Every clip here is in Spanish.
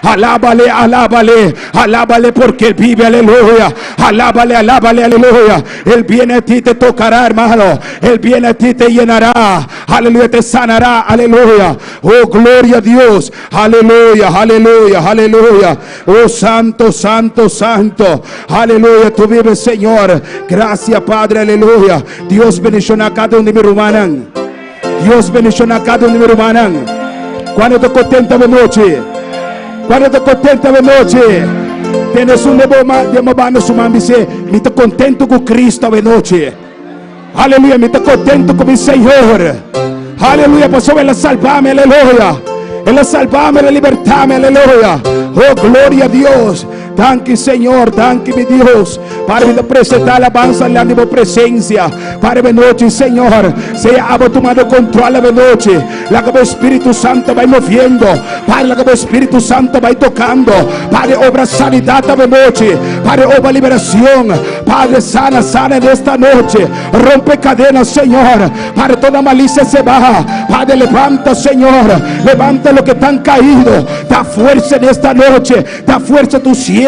Alábale, alábale, alábale porque Él vive, aleluya. Alábale, alábale, aleluya. Él viene a ti, te tocará, hermano. Él viene a ti, te llenará, aleluya, te sanará, aleluya. Oh, gloria a Dios, aleluya, aleluya, aleluya. Oh, santo, santo, santo, aleluya, tú vives, Señor. Gracias, Padre, aleluya. Dios bendicionar a cada uno de mis hermanos. Dios bendicionar a cada uno de mis hermanos. Cuando te contenta de noche, cuando te contenta de noche, tienes un nuevo mano, su mamá dice, me estoy contento con Cristo de noche. Aleluya, me estoy contento con mi Señor. Aleluya, pues Él a salvarme, aleluya. Él a salvarme, a libertarme, aleluya. Oh, gloria a Dios. Danke, Señor, danke, mi Dios. Para presentar alabanza en la misma presencia. Para de noche, Señor, sea aba tomando control de noche. La que el Espíritu Santo va moviendo. Para la que el Espíritu Santo va tocando. Padre, obra sanidad de noche. Padre, obra liberación. Padre, sana, sana en esta noche. Rompe cadenas, Señor. Padre, toda malicia se baja. Padre, levanta, Señor. Levanta lo que están caídos. Da fuerza en esta noche. Da fuerza a tu siervo.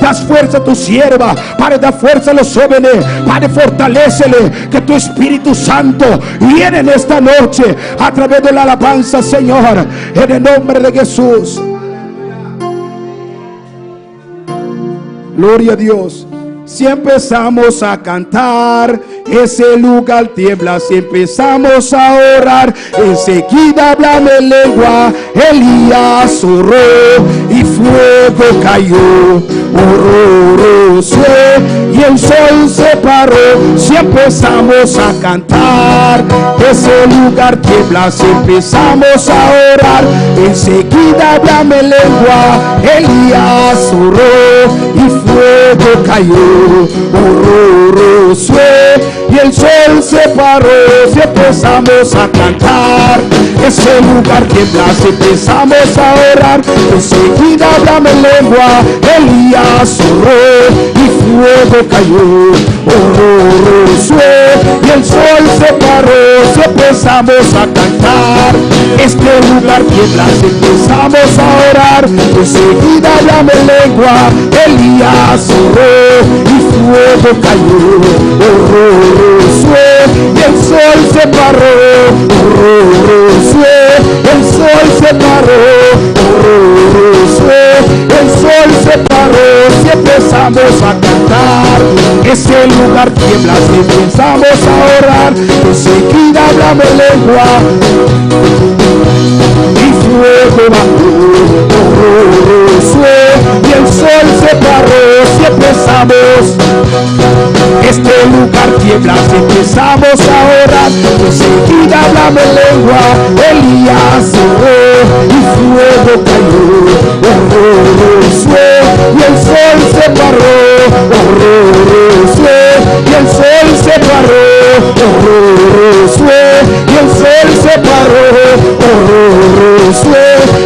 Das fuerza a tu sierva. Padre, da fuerza a los jóvenes. Padre, fortalécele. Que tu Espíritu Santo viene en esta noche a través de la alabanza, Señor, en el nombre de Jesús. Gloria a Dios. Si empezamos a cantar, ese lugar tiembla. Si empezamos a orar, enseguida hablan en lengua. Elías oró y fuego cayó. Horroroso y el sol se paró. Si empezamos a cantar, ese lugar tiembla. Si empezamos a orar, enseguida hablan en lengua. Elías oró y fuego cayó. Horroroso y el sol se paró. Si empezamos a cantar, ese lugar tiembla. Si empezamos a orar, enseguida hablamos en lengua. Elías oró y fuego cayó. Horroroso y el sol se paró. Si empezamos a cantar, este lugar tiembla. Si empezamos a orar, enseguida hablamos en lengua. Elías oró y fuego cayó. Horroroso y el sol se paró. Horroroso, el sol se paró. Horroroso, el sol se paró. Si empezamos a cantar, ese lugar tiembla. Si empezamos a orar, enseguida hablamos lengua y fuego bajó. Horroroso y el sol se paró. Si empezamos, este lugar tiembla. Si empezamos a orar, enseguida hablamos lengua. Elías oró y fuego cayó. Horroroso y el sol se paró. Horroroso y el sol se paró. Horroroso y el sol se paró. Horroroso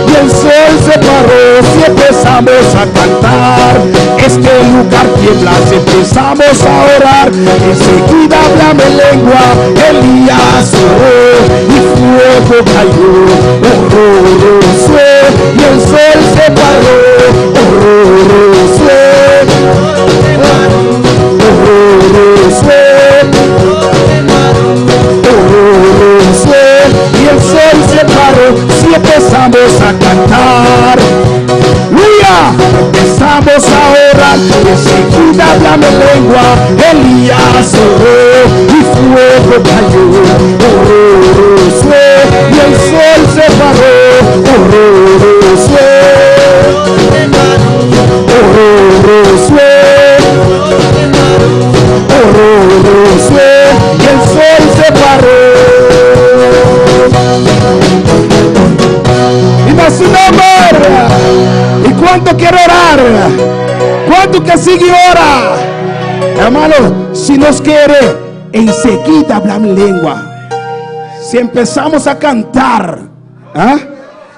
y el sol se paró. Si empezamos a cantar, este lugar tiembla. Si empezamos a orar, enseguida hablamos lengua. Elías oró y fuego cayó. Horroroso y el sol se paró. Horroroso, horroroso, horroroso y el sol se paró. Si empezamos a cantar, empezamos a orar, enseguida hablamos lengua. Elías oró y fuego cayó. Horroroso y el sol se paró. Horroroso, horroroso, horroroso y el sol se paró. Y más su nombre. ¿Y cuánto quiere orar? ¿Cuánto que sigue ora? Hermano, si nos quiere, enseguida hablamos lengua. Si empezamos a cantar,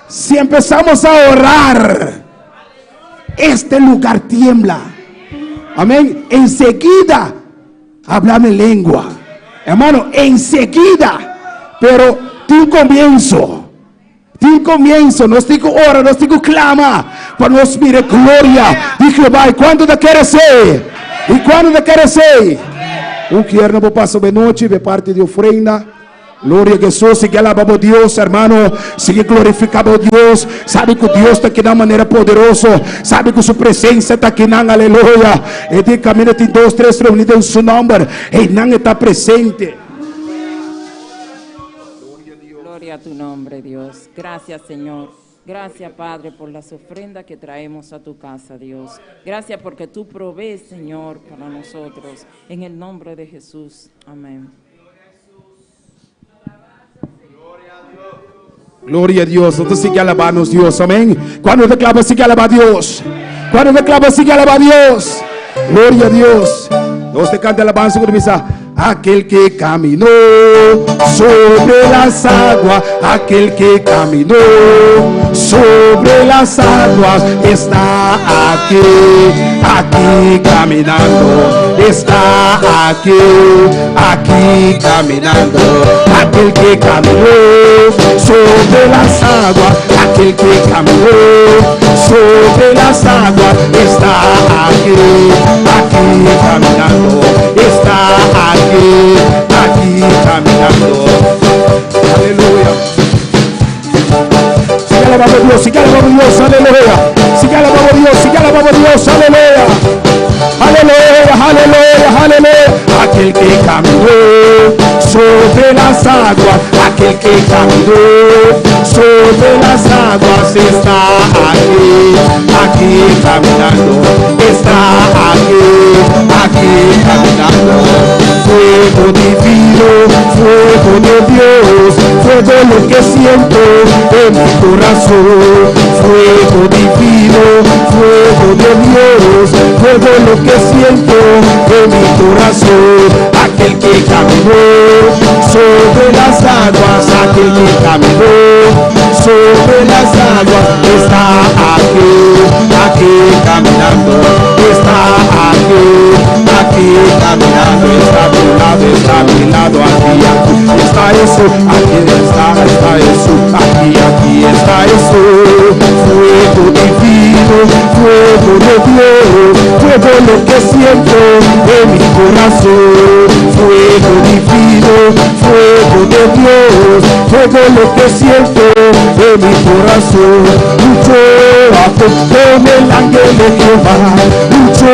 si empezamos a orar, este lugar tiembla. Amén. Enseguida hablamos lengua. Hermano, enseguida. Pero tú comienzo. Ti comienzo, nos digo ora, nos digo clama, para nos mire gloria de Jehová. ¿Y cuándo te quieres ser? ¿Y cuándo te quieres ser? Un quierno por paso de noche, de parte de ofrenda. Gloria a Jesús, sigue alabando a Dios, hermano, sigue glorificando a Dios. Sabe que Dios está aquí de una manera poderosa, sabe que su presencia está aquí, aleluya. Y de camino de 2, 3 reunidos en su nombre, y Nan está presente. Gloria a tu nombre, Dios. Gracias, Señor. Gracias, Padre, por las ofrendas que traemos a tu casa, Dios. Gracias porque tú provees, Señor, para nosotros. En el nombre de Jesús. Amén. Gloria a Dios. Nosotros sigue alabando a Dios, amén. Cuando te clavas, sigue alabando a Dios. Cuando te clavas, sigue alabando a Dios. Gloria a Dios. Dios te canta alabanza con misa. Aquel que caminó sobre las aguas, aquel que caminó sobre las aguas, está aquí, aquí caminando, está aquí, aquí caminando. Aquel que caminó sobre las aguas, aquel que caminó sobre las aguas, está aquí, aquí caminando, está aquí, aquí caminando. Aleluya. Sigue alabando a Dios, sigue alabando a Dios, aleluya. Sigue alabando a Dios, sigue alabando a Dios, aleluya. Aleluya, aleluya, aleluya. Aquel que caminó sobre las aguas, aquel que caminó sobre las aguas, está aquí, aquí caminando, está aquí, aquí caminando. Fuego divino, fuego de Dios, fuego lo que siento en mi corazón. Fuego divino, fuego de Dios, fuego lo que siento en mi corazón. Aquel que caminó sobre las aguas, aquel que caminó sobre las aguas, está aquí, aquí caminando, está aquí, aquí caminando, está a mi lado, está a mi lado, aquí, aquí está eso, aquí está eso, aquí está eso. Fuego divino, fuego de Dios, fuego lo que siento en mi corazón. Fuego divino, fuego de Dios, fuego lo que siento en mi corazón. Lucho con el ángel de Jehová, lucho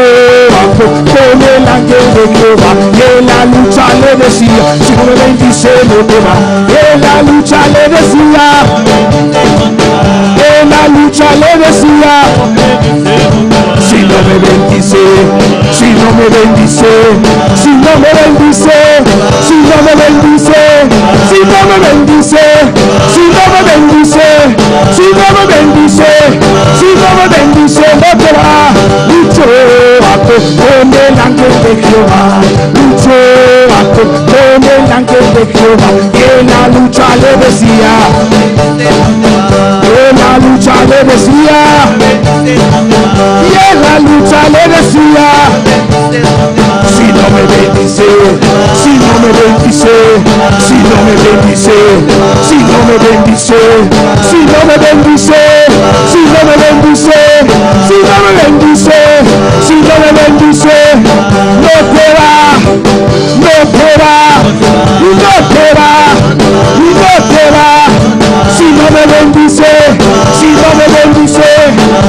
con el ángel de Jehová. En la lucha le decía, si no me bendice no te va. En la lucha le decía, en la lucha le decía, si no me bendice, si no me bendice, si no me bendice, si no me bendice, si no me bendice, si no me bendice, si no me bendice, si no me bendice, no te va. Lucho con el ángel de Jehová, lucho con el ángel de Jehová. En la lucha le decía, en la lucha le decía, y en la lucha le decía, si no me bendice, si no me bendice, si no me bendice, si no me bendice, si no me bendice, si no me bendice, si no me bendice, si no me bendice, no te va, no te va, no te va, no te va. Si no me bendice, si no me bendice,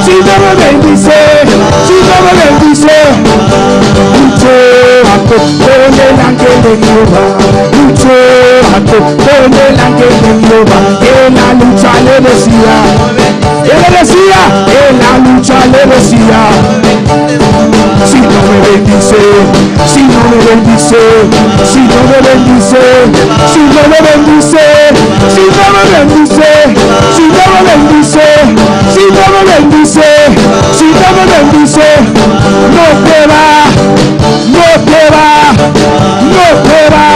si no me bendice, si no me bendice, lucho con el ángel de Jehová, lucho con el ángel de Jehová. En la lucha le decía, él le decía, en la lucha le decía, si no me bendice, si no me bendice, si no me bendice, si no me bendice, si no me bendice, si no me bendice, si no me bendice, si no me bendice, no te va, no te va, no te va,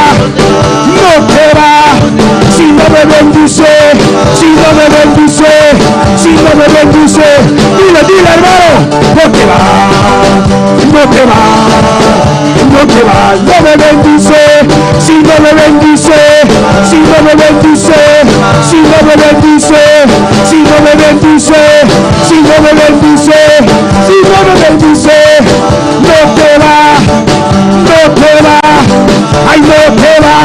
no te va. Si no me bendice, si no me bendice, si no me bendice, dile, dile hermano, no te va, no te va, no te va, no me bendice, si no me bendice. si no me bendice, si no me bendice, si no me bendice, si no me bendice, si no me bendice, no te va, no te va, ay no te va,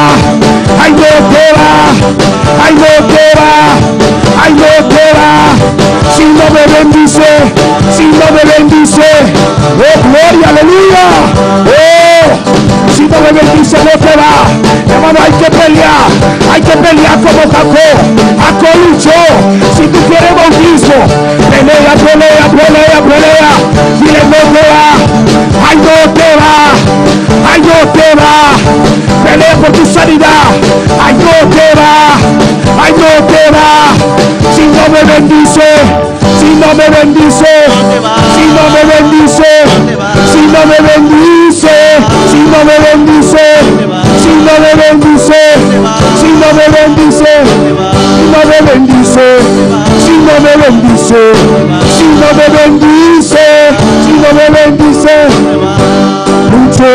ay no te va, ay no te va, ay no te va, si no me bendice, si no me bendice, oh gloria, aleluya, oh, si no me bendice no te va, hermano, hay que pelear como Jacob. Jacob luchó. Si tú quieres bautismo, pelea, pelea, pelea, pelea, dile no te va, ay no te va, ay no te va, pelea por tu sanidad, ay no te va, ay no te va, si no me bendice, si no me bendice, si no me bendice, si no me bendice, si no me bendice, si no me bendice, si no me bendice, si no me bendice, si no me bendice, si no me bendice, si no me bendice, luchó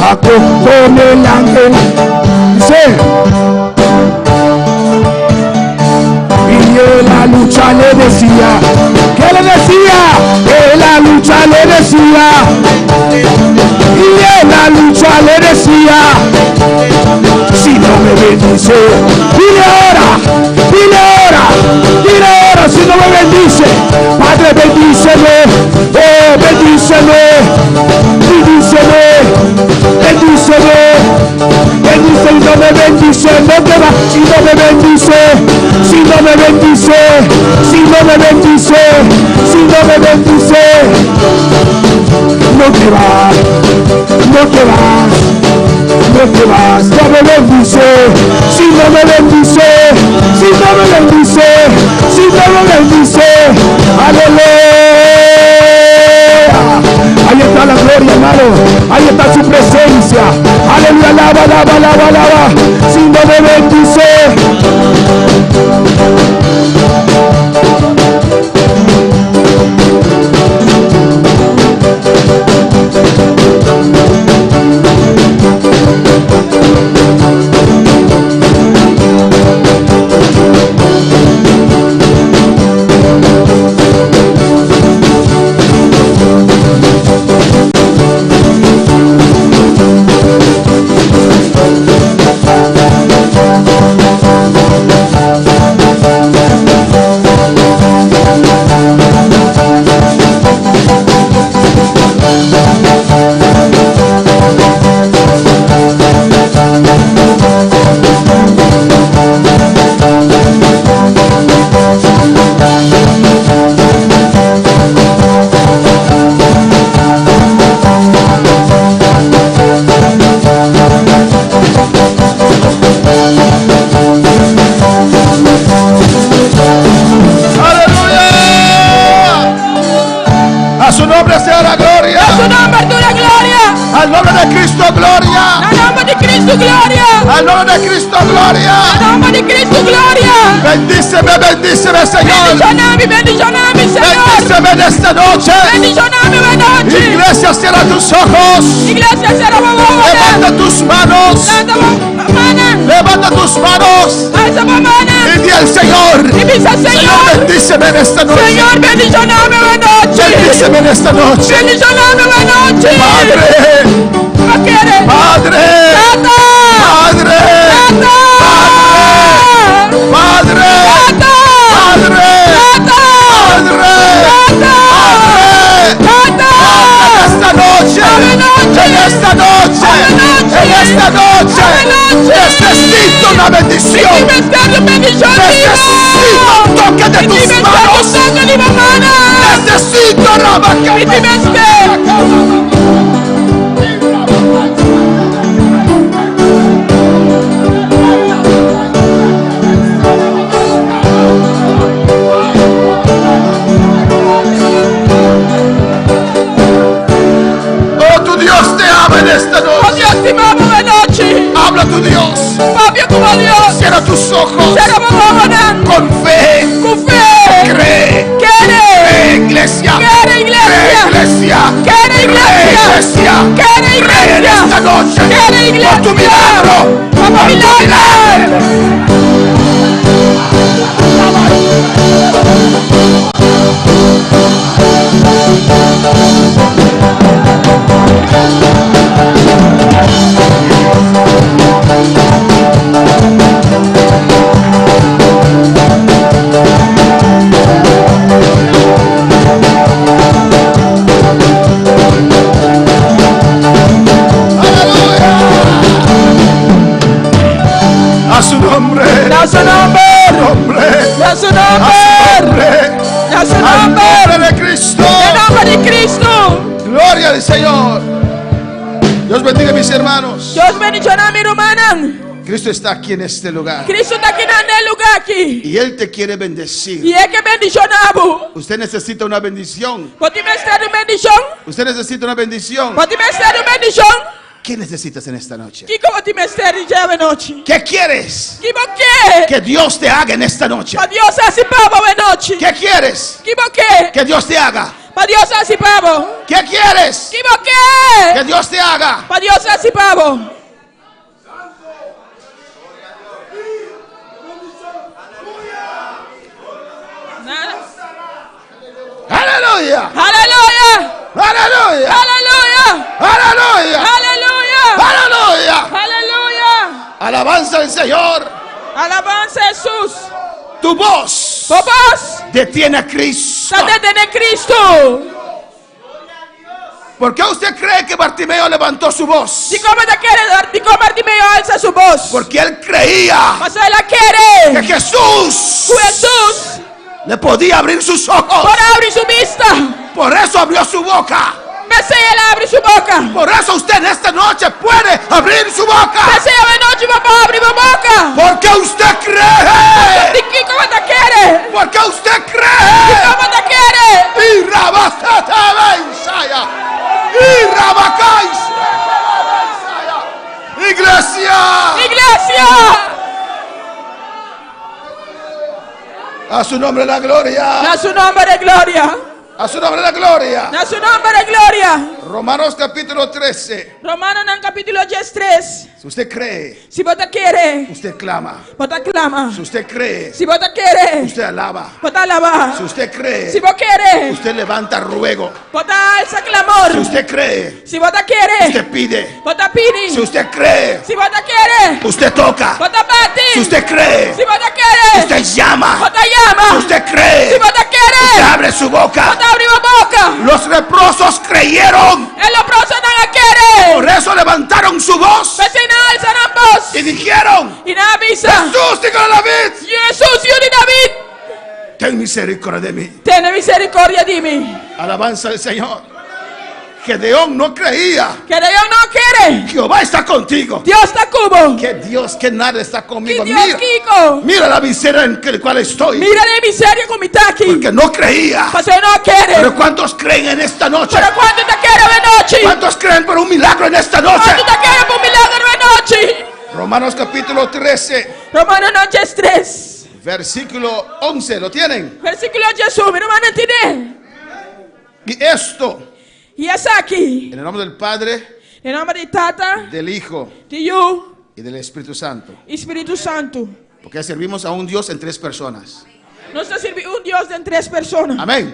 Jacob con el ángel, dice, y en la lucha le decía, ¿qué le decía? En la lucha le decía, y en la lucha le decía, si no me bendice, dile ahora, dile ahora, dile ahora, si no me bendice, Padre bendíceme, oh bendíceme, bendíceme, bendíceme, bendice y no me bendice, no te va, si no me bendice, si no me bendice, si no me bendice, si no me bendice, no te vas, no te vas, no te vas, no me bendice, si no me bendice, si no me bendice, si no me bendice, aleluya. Ahí está la gloria, hermano, ahí está su presencia, aleluya, alaba, alaba, alaba, alaba, si no me bendice. Bendíceme, Señor. Bendíceme, Señor. Bendíceme en esta noche. Bendíceme, Iglesia, cierra tus ojos. Iglesia, cierra los ojos. Levanta tus manos. Levanta tus manos. Y di al Señor. Señor, bendíceme en esta noche. Señor, bendíceme en noche. Bendíceme en esta noche. Bendíceme en noche. Padre. Padre. Padre. Padre. En esta noche necesito una bendición, necesito un toque de tus manos, necesito esta noche. Oh Dios, te amo de noche. Habla tu Dios. Papi, como Dios. Cierra tus ojos. Cierra los ojos. Con fe. Con fe. Cree. Cree. Iglesia. Cree, iglesia. Iglesia. Cree, iglesia. Iglesia. Cree, iglesia. En esta noche. Cree, iglesia. Por tu milagro. Vamos A su nombre. Da su nombre. Nombre. Da su A su nombre. nombre. Da su Al nombre. nombre de Cristo. En nombre de Cristo. Gloria al Señor. Dios bendiga a mis hermanos. Dios bendiga a mi hermana. Cristo está aquí en este lugar. Cristo está aquí en el lugar aquí. Y Él te quiere bendecir. Y es que bendicionamos. Usted necesita una bendición. ¿Pode me estar de bendición? Usted necesita una bendición. ¿Pode me estar de bendición? ¿Qué necesitas en esta noche? Que como te me estar de noche? ¿Qué quieres Que você? que Dios te haga en esta noche? Para Deus assim pavo de noche. ¿Qué quieres Que você? que Dios te haga? Para Deus assim pavo. ¿Qué quieres Que você? que Dios te haga? Para Deus assim pavo. Nada. Aleluya. Aleluya. Aleluya. Aleluya. Aleluya. Aleluya. Aleluya. Aleluya. Alabanza al Señor. Alabanza a Jesús. Tu voz Vos detiene a Cristo. está de Cristo. ¿Por qué usted cree que Bartimeo levantó su voz? De como te quiere dar, de como Bartimeo alza su voz. Porque él creía Mas ela quiere. que Jesús Jesús le podía abrir sus ojos. por abrir su vista. Por eso abrió su boca. Mas ela abre su boca. Por eso usted en esta noche puede abrir su boca. Mas ela noite vai abrir a boca. Porque usted cree. De que como te quiere. Porque usted De cree. como te quiere. Y rabasata ensaya. Y rabacáis. Iglesia. Iglesia. A su nombre la gloria. Da su nombre de gloria. A su nombre la gloria. Da su nombre de gloria. Romanos capítulo 13. Romano no capítulo 3. Si usted cree, Se você quiere, usted clama. você clama. Si usted cree, Se você quiere, usted alaba. você alabar. Si usted cree, Se você quiere, usted levanta ruego. você alza clamor. Si usted cree, Se você quiere, usted pide. você pide. Si usted cree, Se você quiere, usted toca. você bate. Si usted cree, Se você quiere, usted llama. você Si llama. usted cree, Se você usted quiere, abre su boca. você abre a boca. Los leprosos creyeron. El leproso no quiere. Por eso levantaron su voz Mas se não alza na voz. y dijeron: E na avisa. Jesús, hijo de David, Jesus, filho de David, ten misericordia de mí. tenha misericórdia de mim. Alabanza al Señor. Gedeón no creía. Que Deus não quer. Jehová está contigo. Deus está como. Que Dios, que nada está Que conmigo. Deus Mira, Kiko. mira la miseria en la cual estoy. Mira de miséria como está aqui. Porque no creía. Mas eu não quero. Pero ¿cuántos creen en esta noche? Pero quando te quero de noite. ¿Cuántos creen por un milagro en esta noche? Quando te quero por milagre de noite. Romanos capítulo 13, Romano 3. versículo 11. ¿Lo tienen? Versículo de Jesus. Mi irmão entender. Y esto, E essa aqui. en el nombre del Padre, Em nome de Tata, del Hijo de You, y del Espíritu Santo. Espírito Santo. Porque servimos a un Dios en tres personas. Nós servimos Deus em 3 pessoas. Amén.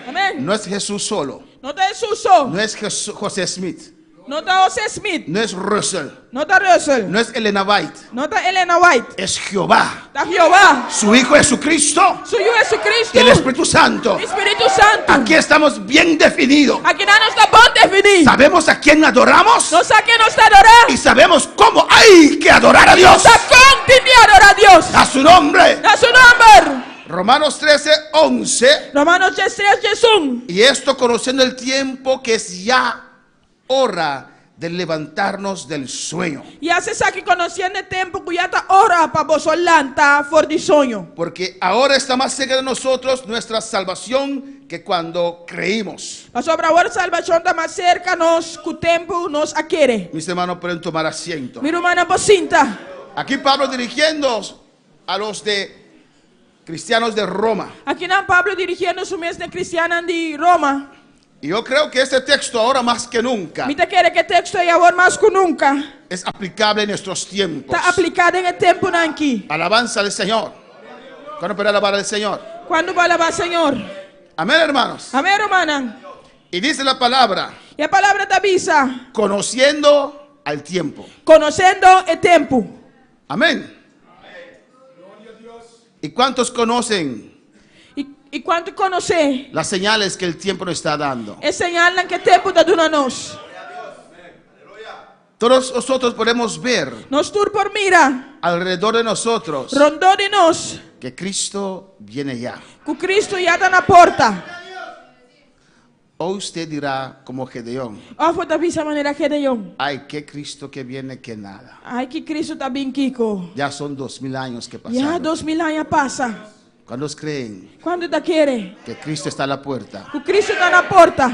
Amém. No es Jesús solo. Não está Jesus só. No es José Smith. Não está José Smith. No es Russell. Não está Russell. No es Elena White. Não está Helena White. Es Jehová. Está Jeová. Su Hijo Jesucristo. Sou eu, Jesucristo. Y el Espíritu Santo. Espírito Santo. Aquí estamos bien definidos. Aqui não está bom definir. Sabemos a quién adoramos Nós aqui não está adorar. y sabemos cómo hay que adorar a Dios. Está continuando a adorar a Deus. A su nombre. Da seu nome. Romanos 13, 11. Romanos 3, Jesus. Y esto conociendo el tiempo que es ya hora de levantarnos del sueño. E acesse aqui conhecendo o tempo que já está hora para você lançar fora de sonho. Porque ahora está más cerca de nosotros nuestra salvación que cuando creímos. Mas sobre a salvação está mais cerca nós que o tempo nos adquire. Mis hermanos pueden tomar asiento. Mi irmã Pocinta. Aquí Pablo dirigiendo a los de cristianos de Roma. Aqui não Pablo dirigindo su mesma cristiana de Roma. Y yo creo que este texto ahora más que nunca Mita quer que texto é agora mais que nunca. es aplicable en nuestros tiempos. Está aplicado en el tiempo aqui. Alabanza al Señor. ¿Cuándo para alabar al Señor? Quando vai alabar Senhor? Amén, hermanos. Amém, hermana? Y dice la palabra, E a palavra da avisa, conociendo al tiempo. conhecendo o tempo. Amén. ¿Y cuántos conocen E quanto conhecer, las señales que el tiempo nos está dando? é señal que tempo está dando a nós. Todos nosotros podemos ver Nós tur por mira, alrededor de nosotros rondou de nós, que Cristo viene ya. que o Cristo já está na porta. O usted dirá como Gedeón, Ó, foi da visa maneira que de eu. ay, qué Cristo que viene que nada. Ai, que Cristo está bem, Kiko. Ya son 2000 años que Já pasaron. 2000 anos passa. ¿Cuántos creen Quando está querer? que Cristo está a la puerta? Que o Cristo está na porta.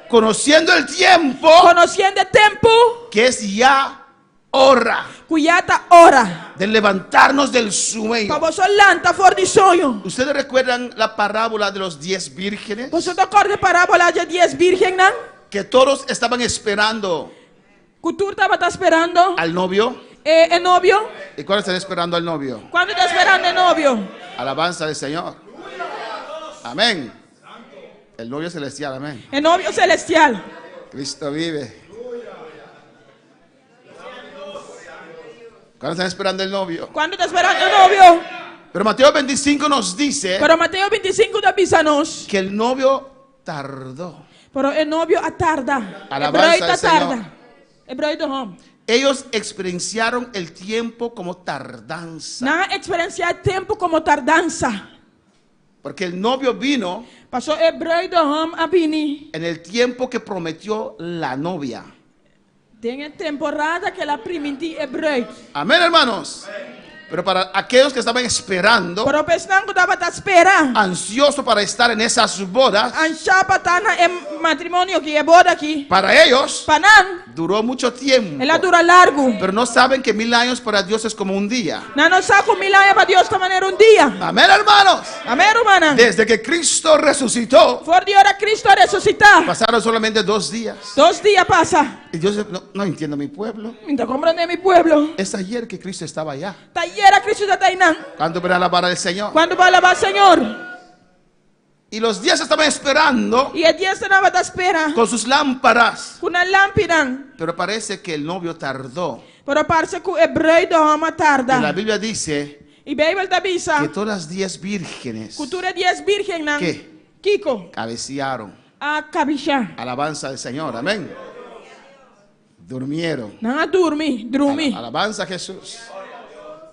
Conociendo el tiempo, Conhecendo o tempo, que es ya hora que já está hora. de levantarnos del Para sueño. você lanta fora de sonho. ¿Ustedes recuerdan la parábola de los 10 vírgenes? Você está corre parábola de 10 virgens, não? Que todos estaban esperando Que tu estava esperando al novio. o novio. ¿Y cuándo están esperando al novio? Quando está esperando o novio? Alabanza del Señor. Amén. El novio celestial, amén. O novio celestial. Cristo vive. ¿Cuándo están esperando el novio? Quando está esperando o novio? Pero Mateo 25 nos dice Pero Mateus 25 da avisa-nos. que el novio tardó. Pero o novio atarda. Alabanza Hebreu al Señor. tarda. Hebreu do homem. Ellos experienciaron el tiempo como tardanza. Na experienciar tempo como tardança. Porque el novio vino Passou hebreu do homem a bini. en el tiempo que prometió la novia. Tem a temporada que ela primiti hebreu. Amén, hermanos. Pero para aquellos que estaban esperando, Pero pesnang ko dapat esperar. ansiosos para estar en esas bodas, Ang siapa tana em matrimonio que é boda aqui. para ellos Panan, duró mucho tiempo. ela dura largo. Pero no saben que 1000 años para Dios es como un día. Na não sabe como milagre para Deus de maneira dia. Amén, hermanos. Amém, hermana? Desde que Cristo resucitó, For de hora Cristo ressuscitar. pasaron solamente 2 días. 2 dias passa. Y Dios no entiendo mi pueblo. Então compreende mi pueblo. Es ayer que Cristo estaba allá. Tayera Cristo da tainan. Cuando van a alabar al Señor. Quando vai lavar Senhor. Y los días estaban esperando E a dia estava da espera. con sus lámparas. Com a lâmpada. Pero parece que el novio tardó. Pero parece que o hebreu do homem Y la tarda. Biblia dice E Bíblia da visa. que todas las 10 vírgenes Cultura 10 virgem nan. ¿Qué? Kiko. cabecearon. A cabicha. Alabanza al Señor. Amén. Durmieron. Não a dormi. Alabanza a Jesús.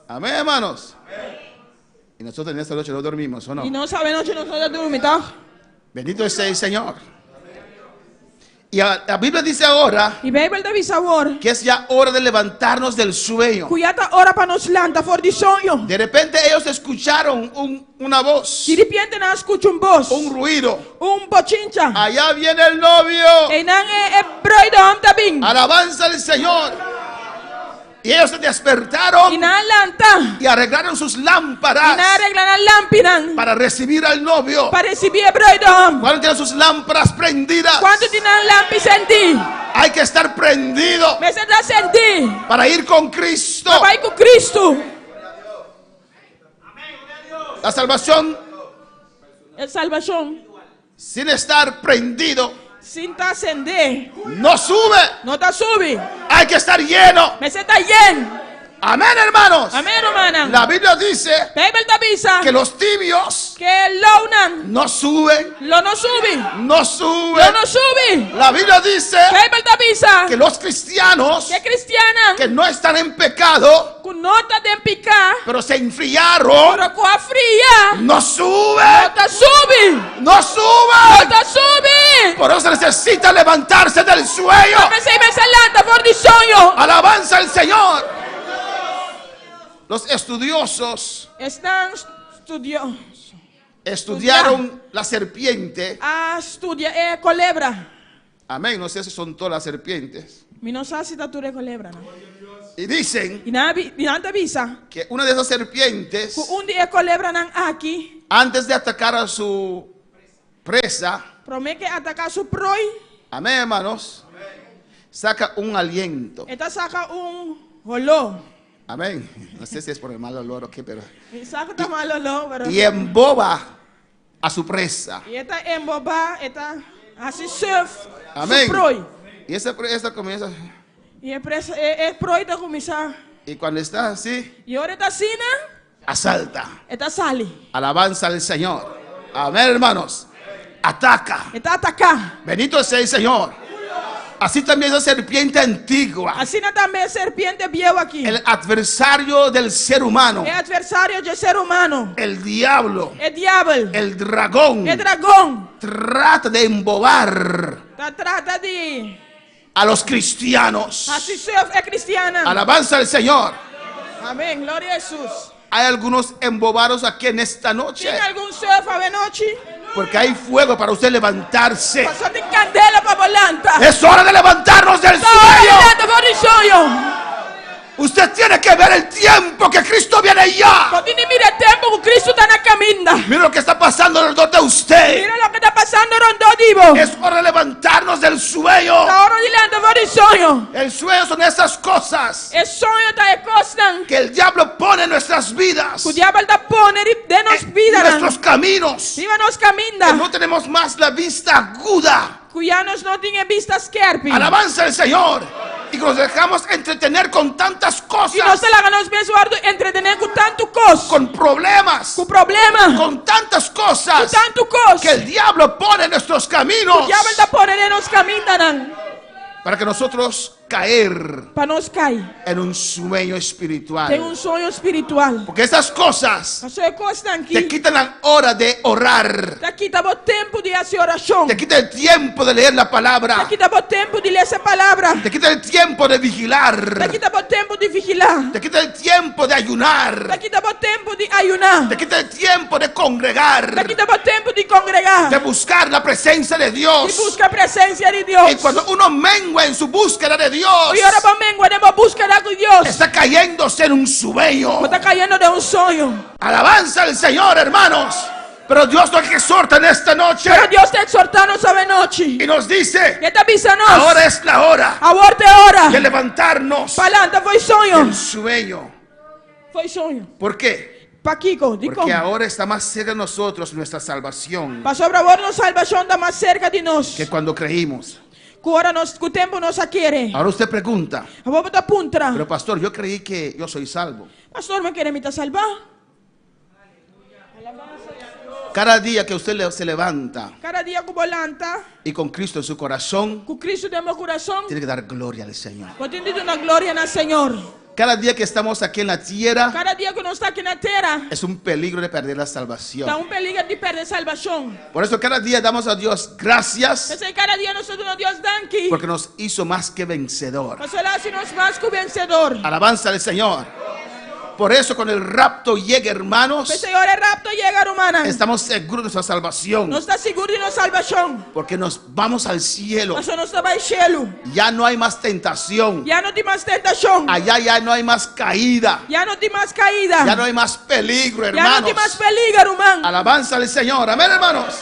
Amén, hermanos. Y nosotros en esta noche no dormimos, ¿o no? E não sabe noite não só dormir, tá? Bendito sea el Señor. Y la Biblia dice ahora E Bíblia da visa agora. que es ya hora de levantarnos del sueño. Cuiata ora para nos lanta fora de sonho. De repente ellos escucharon una voz, De repente não escuta voz. un ruido. Bochincha. Allá viene el novio. E não é hebreu do homem também. Alabanza al Señor. Y ellos se E despertaron não lanta. y arreglaron sus E não lámparas arregla na lâmpada. para recibir al novio. Para receber hebreu do homem. Cuando tienen sus lámparas prendidas, Quando tem na lâmpada sentir. hay que estar prendido Mas você já sentir. para ir con Cristo. Vai com Cristo. La salvación É salvação. sin estar prendido Sinta acender. no sube. Não tá sube. Hay que estar lleno. Mas você tá lleno. Amén, hermanos. Amém, hermana? La Biblia dice Bíblia da visa. que los tibios Que lounan. no suben, Lo não sube. no Lo suben. não sube. La Biblia dice Bíblia da visa. que los cristianos Que cristiana. que no están en pecado, Com nota de picar. pero se enfriaron, Pero com a fria. no suben, Não tá sube. no suben. Não tá sube. Por eso necesita levantarse del sueño. Mas aí me salanta fora de sonho. Alabanza al Señor. Los estudiosos Estão estudiaron la serpiente. a estudia é culebra. Amén. No sé si son todas las serpientes. Mi não sabe se tá tudo é culebra, não. Y dicen E não te visa. que una de esas serpientes, Que dia é culebra não aqui. antes de atacar a su presa, promete atacar su proi. amén, hermanos, saca un aliento. Esta saca un olor. Amén. No sé si es por el mal olor o qué, pero. Y saca esta mal olor, pero. Y emboba a su presa. Y esta emboba, esta así surf. Amén. Su proi. Y esa presa comienza. Y el proi está comienza. Y cuando está así, Y ahora esta cina, asalta. esta sale. Alabanza al Señor. Amén, hermanos. Ataca. Esta ataca. Bendito sea el Señor. Así también esa serpiente antigua, Así también serpiente viejo aquí. el adversario del ser humano, Es adversario del ser humano. el diablo, El diablo. el dragón, El dragón. trata de embobar Trata de. a los cristianos. Así surf es cristiana. Alabanza al Señor. Amén. Gloria a Jesús. Hay algunos embobados aquí en esta noche, ¿Tiene algún surf a noche? porque hay fuego para usted levantarse. Pasó de candela para volanta. Es hora de levantarnos del sueño. Volanta por el sueño. Usted tiene que ver el tiempo que Cristo viene ya. Porque ni mira el tiempo que Cristo está en la caminda. Mira lo que está pasando alrededor de usted. Mira lo que está pasando en Divo. Es hora de levantarnos del sueño. Ahora delante por el sueño. El sueño son esas cosas El sueño está de costan. que el diablo pone en nuestras vidas, El diablo está poniendo de nos en vida. nuestros caminos. Viva nos Que caminda. no tenemos más la vista aguda. Cuyanos no tienen vistas kerpi. Alabanza al Señor. Y que nos dejamos entretener con tantas Y no cosas, se la ganan pensar entretener con tanto cos. con problemas, Con problema. con tantas Con cosas tanto cos. que el diablo pone en nuestros caminos, El diablo está poniendo de nos caminda. para que nosotros caer Para nos caer. en un sueño espiritual. Tengo un sueño espiritual. Porque estas cosas Eso es cosa te aquí. quitan la hora de orar, Te quitamos tiempo de hacer oración. te quitan el tiempo de leer la Te palabra, quitamos tiempo de leer esa palabra. te quitan el tiempo de Te vigilar, quitamos tiempo de vigilar. te quitan el tiempo de Te ayunar, quitamos tiempo de ayunar. te quitan el tiempo de Te congregar, quitamos tiempo de congregar. de buscar la presencia de Y Dios. busca presencia de Dios. Y cuando uno mengua en su búsqueda de Dios, Y ahora vamos a buscar con Dios. está cayéndose en un sueño. Está cayendo de un sueño. Alabanza al Señor, hermanos. Pero Dios nos exhorta en esta noche Pero Dios te exhortando esa noche. y nos dice: Que te avísanos. ahora es la hora Ahora te hora. de levantarnos Para adelante fue sueño. del sueño. Fue sueño. ¿Por qué? Pa' Kiko, di Porque cómo. ahora está más cerca de nosotros nuestra salvación Para sobre la salvación está más cerca de nos. que cuando creímos. Que ahora que tiempo nos quiere. Ahora usted pregunta: A vos te apunta. pero pastor, yo creí que yo soy salvo. Pastor, ¿me quiere me salvar? Cada día que usted se levanta Cada día que volanta, y con Cristo en su corazón, con Cristo de mi corazón, tiene que dar gloria al Señor. pues tiene una gloria en el Señor. Cada día que estamos aquí en la tierra Cada día que uno está aquí en la tierra, es un peligro de perder la está salvación. un peligro de perder salvación. Por eso cada día damos a Dios gracias, Entonces cada día nosotros nos Dios dan aquí. porque nos hizo más que vencedor. Pues él hace nos más que vencedor. Alabanza al Señor. Por eso cuando el rapto llegue, hermanos, Pues Señor, el rapto llega, hermana. estamos seguros de nuestra salvación, No está seguro de nuestra salvación. porque nos vamos al cielo. Eso no está el cielo. Ya no hay más tentación. Ya no hay más tentación. Allá ya no hay más caída. Ya no hay más caída. Ya no hay más peligro, Ya no hermanos. hay más peligro, hermano. Alabanza al Señor. Amén, hermanos.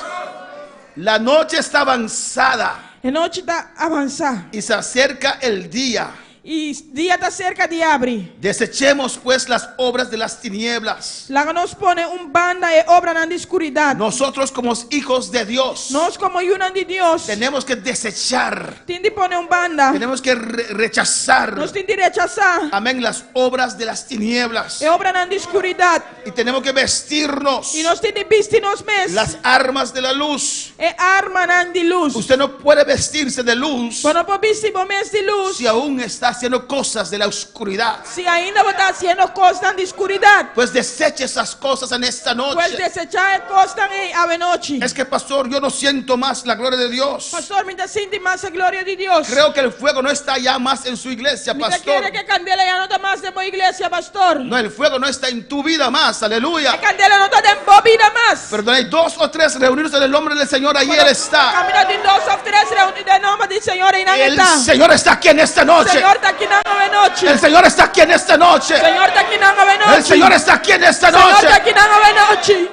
La noche está avanzada La noche está avanzada. y se acerca el día. Y día está cerca de abrir. Desechemos pues las obras de las tinieblas. La que nos pone un banda de obra en la oscuridad. Nosotros como hijos de Dios Nos como una de Dios. tenemos que desechar, Tiene pone un banda. tenemos que rechazar, Nos tiene que rechazar. amén, las obras de las tinieblas. De obra en la oscuridad. Y tenemos que vestirnos Y nos tiene vestirnos mes. las armas de la luz. E arma de luz. Usted no puede vestirse de luz Pero no puede vestir mes de luz. si aún está haciendo cosas de la oscuridad. Si ainda está haciendo cosas de oscuridad. Pues deseche esas cosas en esta Pues noche. desechar cosas en noche. Es que, pastor, yo no siento más la gloria de Dios. Pastor, me siente más la gloria de Dios. Creo que el fuego no está ya más en su iglesia, Me pastor. quiere que candela ya no está más en mi iglesia, pastor. No, el fuego no está en tu vida más, aleluya. Que candela no está en bobina más. Pero donde hay 2 o 3 reunidos en el nombre del Señor, ahí Él está. Camina de 2 o 3 reunidos en nombre del Señor y nadie El está. Señor está aquí en esta El noche. Señor está aquí en la noche. El Señor está aquí en esta noche. El Señor está aquí en la noche. El Señor está aquí en esta El Señor está noche. aquí en la noche.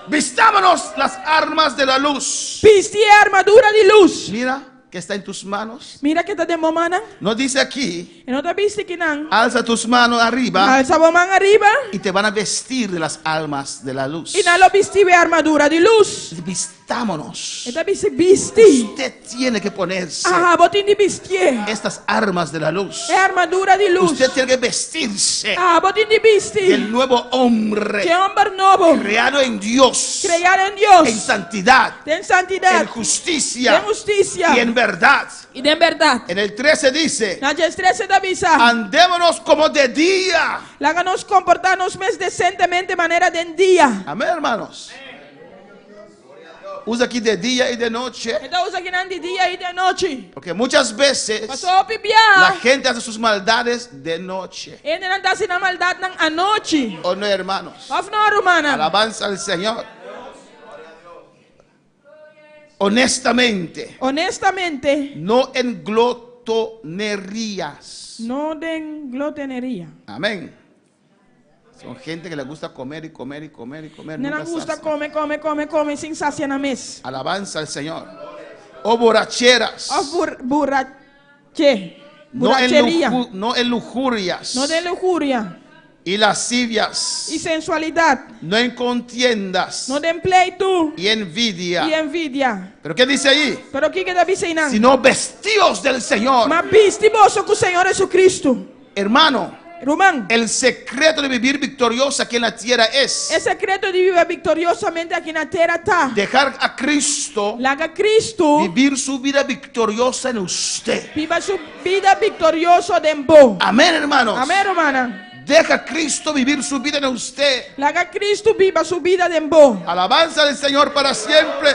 Vistámonos las armas de la luz. Vestir a armadura de luz. Mira que está en tus manos. Mira que está de momana. No dice aquí, E não tá viste que não. alza tus manos arriba Alza a mão arriba. y te van a vestir de las armas de la luz. E não lo vestir a armadura de luz. Vistámonos. E tá vestir. Usted tiene que ponerse Ah, botin de vestir. estas armas de la luz. É armadura de luz. Usted tiene que vestirse Ah, botin de vestir. del nuevo Que hombre é homem novo. creado en Dios, Criar em en Deus. santidad, Tem en santidade. justicia Tem justiça. y en verdad. E tem verdade. En el 13 dice, Na destreza da visa. andémonos como de día. Laga nos comportarnos mais decentemente de maneira de dia. Amén, hermanos. Usa aquí de día y de noche, Então usa aqui de dia e de noite. porque muchas veces Passou la pipiar. gente hace sus maldades de noche. Ele não está na maldade não à noite. ¿O no, hermanos? Of não, romana. Alabanza al Señor. Honestamente, Honestamente, no en glotonerías. não tem glotoneria. Amén. Son gente que le gusta comer y comer y comer y comer. Não nunca gusta sacia. come sem saciar na mesa. Alabanza al Señor. O borracheras. Of borracheria. No en lujurias. Não tem luxúria Y lascivias. e sensualidade. No en contiendas. Não tem pleito Y envidia. e envidia. ¿Pero qué dice ahí? Pero o que está dizendo? Sino vestidos del Señor. Mas viste moço com o Senhor Jesus Hermano, Román, el secreto de vivir victorioso aquí en la tierra es é secreto de viver victoriosamente aqui na terra tá. dejar a Cristo Laga Cristo vivir su vida victoriosa en usted. viva sua vida victoriosa de bom. Amén, hermanos. Amém, romana. Deja a Cristo vivir su vida en usted. Laga Cristo viva sua vida de bom. Alabanza al Señor para siempre.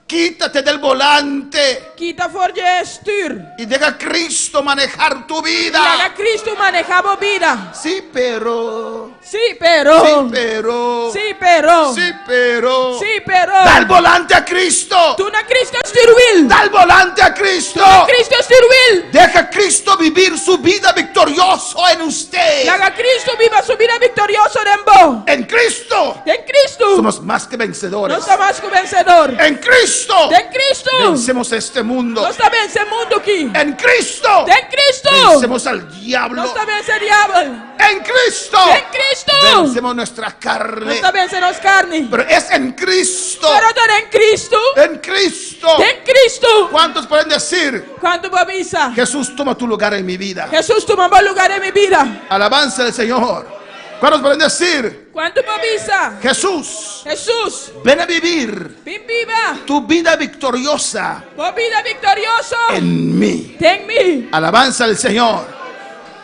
Quítate del volante Quita for de styr. y deja a Cristo manejar tu vida. Laga Cristo manejava vida. Sí, pero. Sí, pero. Sí, pero. Sí, pero. Sí, pero. Sí, pero. Da el volante a Cristo. Tu na Cristo styrwil. Da el volante a Cristo. Cristo styrwil. Deja a Cristo vivir su vida victorioso en usted. Laga Cristo viva sua vida victoriosa de bom. En Cristo Em Cristo. somos más que vencedores. Nós estamos mais que vencedor. En Cristo De Cristo. vencemos este mundo. Nós estamos vencendo mundo aqui. En Cristo De Cristo. vencemos al diablo. Nós estamos vencendo diabo. En Cristo De Cristo. vencemos nuestra Nós carne. estamos vencendo os carnes. Pero es en Cristo. Pero estar em Cristo. En Cristo. Em Cristo. ¿Cuántos pueden decir, Quando babisa. Jesús toma tu lugar en mi vida? Jesus toma bom lugar em minha vida. Alabanza al Señor. ¿Cuántos pueden decir, Quando babisa. Jesús, Jesus. ven a vivir Vem viva. tu vida victoriosa Boa vida victoriosa. en mí? Tem me. Alabanza al Señor.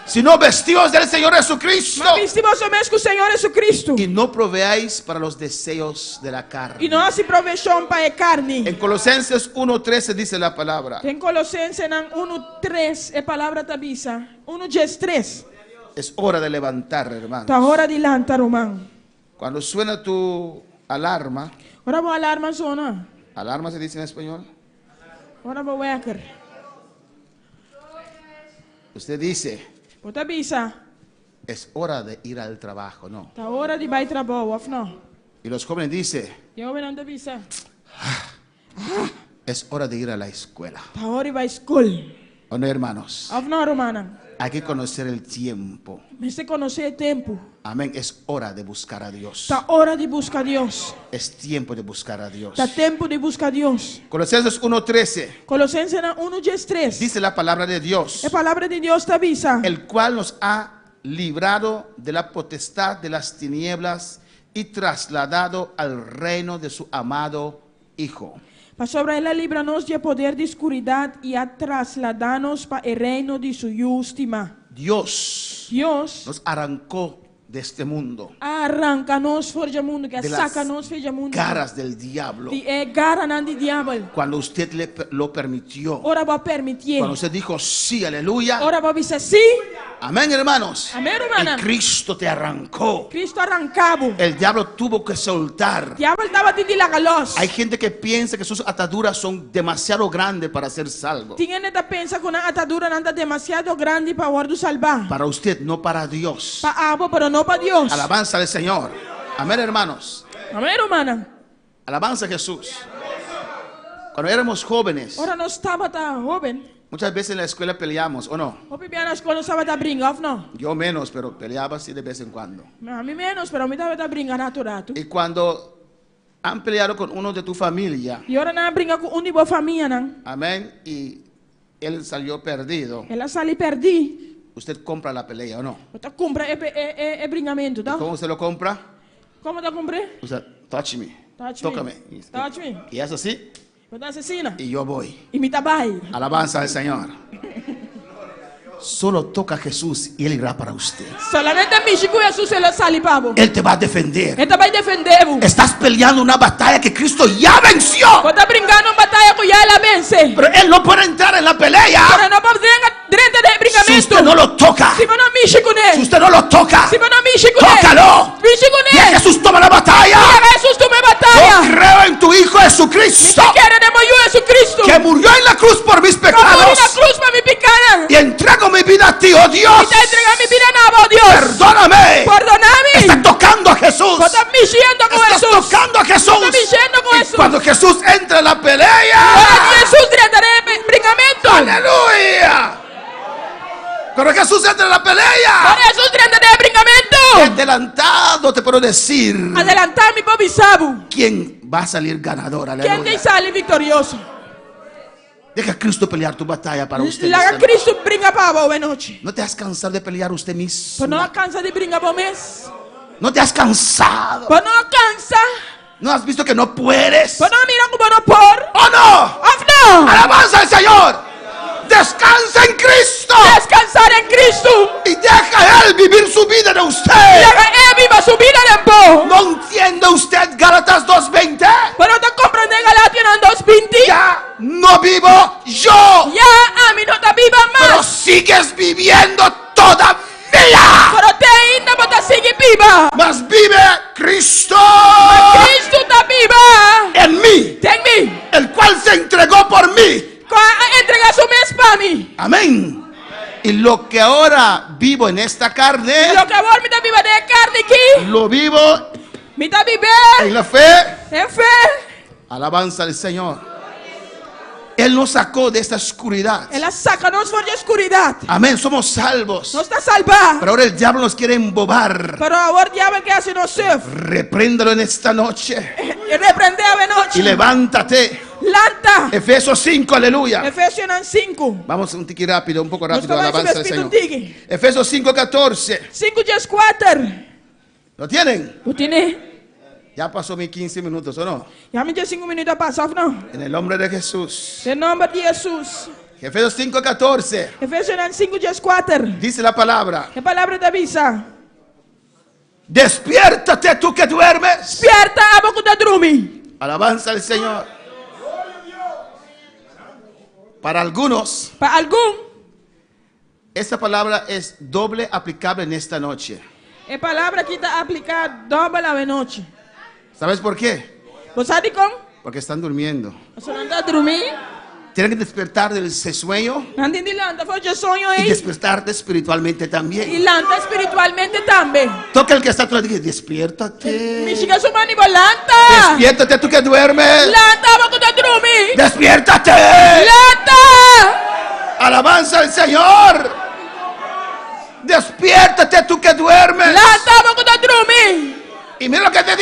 Sino vestidos del Señor Jesucristo Mas vestimos somente com o Senhor Jesus Cristo. y no proveáis para los deseos de la E carne. não se provecham para a carne. En Colosenses 1:13 dice la palabra: Tem Colossenses 1:3 é palavra tabisa. 1:3. es hora de levantar, hermano. Tá hora de lantar, irmão. Cuando suena tu alarma, Ora vou alarma zona. alarma se dice en español, Ora vou wekker. usted dice, Bota bisa. es hora de ir al trabajo, ¿no? Tá hora de ir trabalho, of não? Y los jóvenes dicen, Eu não te bisa. es hora de ir a la escuela. Tá hora de ir school. ¿O no, hermanos? Of não, romana. Hay que conocer el tiempo. Mas se conhecer tempo. Amén. Es hora de buscar a Dios. Tá hora de buscar Deus. Es tiempo de buscar a Dios. Tá tempo de buscar Deus. Colosenses 1:13 Colossenses 1:3. dice la palabra de Dios, É palavra de Deus tá bisa. el cual nos ha librado de la potestad de las tinieblas y trasladado al reino de su amado Hijo. Para sobre ela livra-nos de poder de escuridade e a trasladar-nos para o reino de sua estima. Dios Deus nos arrancó de este mundo, arranca-nos fora do mundo, que de las saca-nos fora do mundo. garras del diablo. De garra não de diabo. Cuando usted lo permitió, Ora vou permitir. cuando usted dijo sí, aleluya, Ora vou dizer sim. amén, hermanos. Amém, hermana. Y Cristo te arrancó. Cristo arrancava. El diablo tuvo que soltar. Diabo estava de lagalos. Hay gente que piensa que sus ataduras son demasiado grandes para ser salvo. Tinha gente que pensa que uma atadura não está demasiado grande para o salvar. Para usted, no para Dios. Para abo, pero não para Deus. Alabanza al Señor. Amén, hermanos. Amen, romana. Alabanza a Jesús. Cuando éramos jóvenes, Ora nós estava tá joven. muchas veces en la escuela peleamos, ¿o no? Hopi bem na escola estava tá brincar, of não? Yo menos, pero peleaba así de vez en cuando. A mim menos, pero a mim estava tá brincar rato. Y cuando han peleado con uno de tu familia, E ora na brincar com de boa família, não? amén, y él salió perdido, Ela sali perdi. usted compra la pelea, ¿o no? Você compra bringamento, tá? ¿Cómo usted lo compra? Como tá comprei? Usted, touch me, Touch tócame. me. Touch me. Y es así, Você assassina. y yo voy. E me trabalha. Alabanza al Señor. Solo toca a Jesús y Él irá para usted. Solamente mexe com Jesus, ela sali pavo. Él te va a defender. Ele vai defender. Estás peleando una batalla que Cristo ya venció. Você tá brincando uma batalha com ela vence. Pero Él no puede entrar en la pelea Ora não pode dentro de si bringamento. usted no lo toca. Se você não mexe com Si ele. usted no lo toca, Se você não mexe com ele. tócalo. Mexe com Y ele. Jesús toma la batalla. Jesus toma Yo batalha. creo en tu Hijo Jesucristo, Me quer de meu Jesus Cristo. que murió en la cruz por mis Como na pecados. cruz para me picar. Y entrego mi vida a ti, oh Dios. E te entregar minha vida na mão, Deus. Perdóname. Perdona-me. Está tocando a Jesús. Você está mexendo com Estás Jesus. tocando a Jesús. Está mexendo com Y Jesus. cuando Jesús entra en la Ora pelea, Jesus dentro de bringamento. aleluya. Cuando Jesús entra en la pelea, Ora Jesus dentro de bringamento. adelantado te puedo decir Adelantar-me para o bisabo. quién va a salir ganador. Quem tem Aleluya. sale vitorioso? Deja a Cristo pelear tu batalla para usted. Laga esta noche. Cristo brinca para boa noite. No te has cansado de pelear usted mismo. Para não cansa de brincar para o mês. No te has cansado. Para não cansa. No has visto que no puedes. Para não mirar como não por. ¡Oh no! Of não. Alabanza al Señor. Descansa en Cristo Descansar em Cristo. y deja a Él vivir su vida en usted. Laga Ele viva sua vida em pó. ¿No entiende usted Gálatas 2:20? Para não compreender Galatia 2:20. Ya no vivo yo, Já a mim não está viva pero mais. sigues viviendo todavía. Para te ainda para seguir viva. Mas vive Cristo Cristo está viva. en mí, Tem mim. el cual se entregó por mí. Entregar su mês para mim. Amén. Y lo que ahora vivo en esta carne, Lo que agora me está viva de carne aqui. lo vivo Me está viver. en la fe. Em fé. Alabanza al Señor. Él nos sacó de esta oscuridad. Ela saca-nos fora de escuridão. Amén, somos salvos. Nos está salvar. Pero ahora el diablo nos quiere embobar. Pero agora o diabo quer se nos serve. Repréndalo en esta noche. E repreender a noite. Y levántate. Lanta. Efesios 5, aleluya. Efésios 5. Vamos un tiqui rápido, un poco Nos rápido. falamos Alabanza sobre al Espírito Señor. Antigo. Efesios 5:14. 5 dias 4. ¿Lo tienen? O tiene. Ya pasó mis 15 minutos, ¿o no? Já me deu 5 minutos a passar, não? En el nombre de Jesús. Em nome de Jesus. Efesios 5:14. Efésios 5 dias 4. Dice la palabra. A palavra da avisa. Despiértate tú que duermes. Despierta a boca da dormir. Alabanza al Señor. Para algunos, Para algum, esta palabra es doble aplicable en esta noche. a palavra que está aplicada dobra a noite. ¿Sabes por qué? Você sabe como? Porque están durmiendo. Você não está dormindo? Tienen que despertar del ese sueño Não tem de lanta, foi de sonho y aí. despertarte espiritualmente E también. lanta espiritualmente também. Toca el que está atrás y dice, despiértate. Me chega sua mãe e lanta. Despiértate tú que duermes. Lanta a boca da dormir. Despiértate. Lanta. Alabanza al Señor. Despiértate tú que duermes. Lanta a boca da dormir. Y mira lo que te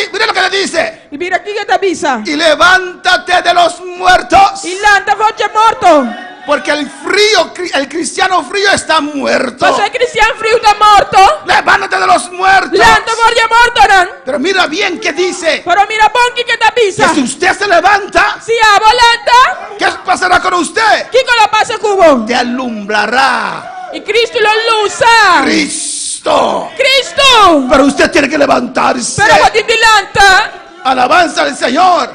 dice. E vira aqui que te avisa. Y levántate de los muertos. E lanta foi de morto. Porque el cristiano frío está muerto. Você é cristiano frio está morto. Levántate de los muertos. Lanta foi de morto, não? Pero mira bien que dice Pero mira bom que te avisa. que si usted se levanta, Se a lanta, ¿qué pasará con usted? que lo passa cubo? Te alumbrará E Cristo lo lusa. Cristo. Cristo. Pero usted tiene que levantarse. Pero você te lanta. Alabanza al Señor.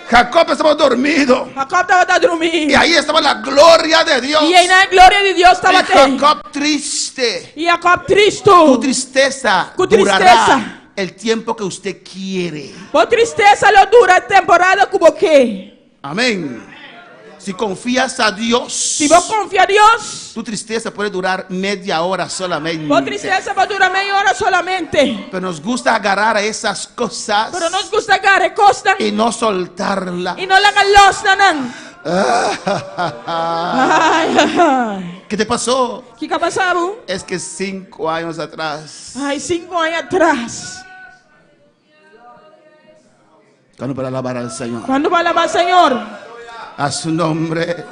Jacob estaba dormido. Jacob estava a dormir. Y ahí estaba la gloria de Dios. E aí na glória de Deus Y estava tendo. Jacob triste. E Jacob Tu tristo. tristeza Tu durará tristeza. el tiempo que usted quiere. Por tristeza lo dura a temporada como que. Amén. Si confías a Dios, Se você confia a Deus, tu tristeza puede durar media hora solamente. sua tristeza vai durar meia hora solamente. Pero nos gusta agarrar a esas cosas Pero nos gusta agarrar costa y no soltarla. e não larga los nanang. Ai, ai. ¿Qué te pasó? O que que passava? Es que 5 años atrás, Ai, 5 anos atrás. cuando para alabar al Señor, Quando vai alabar o Senhor, a su nombre,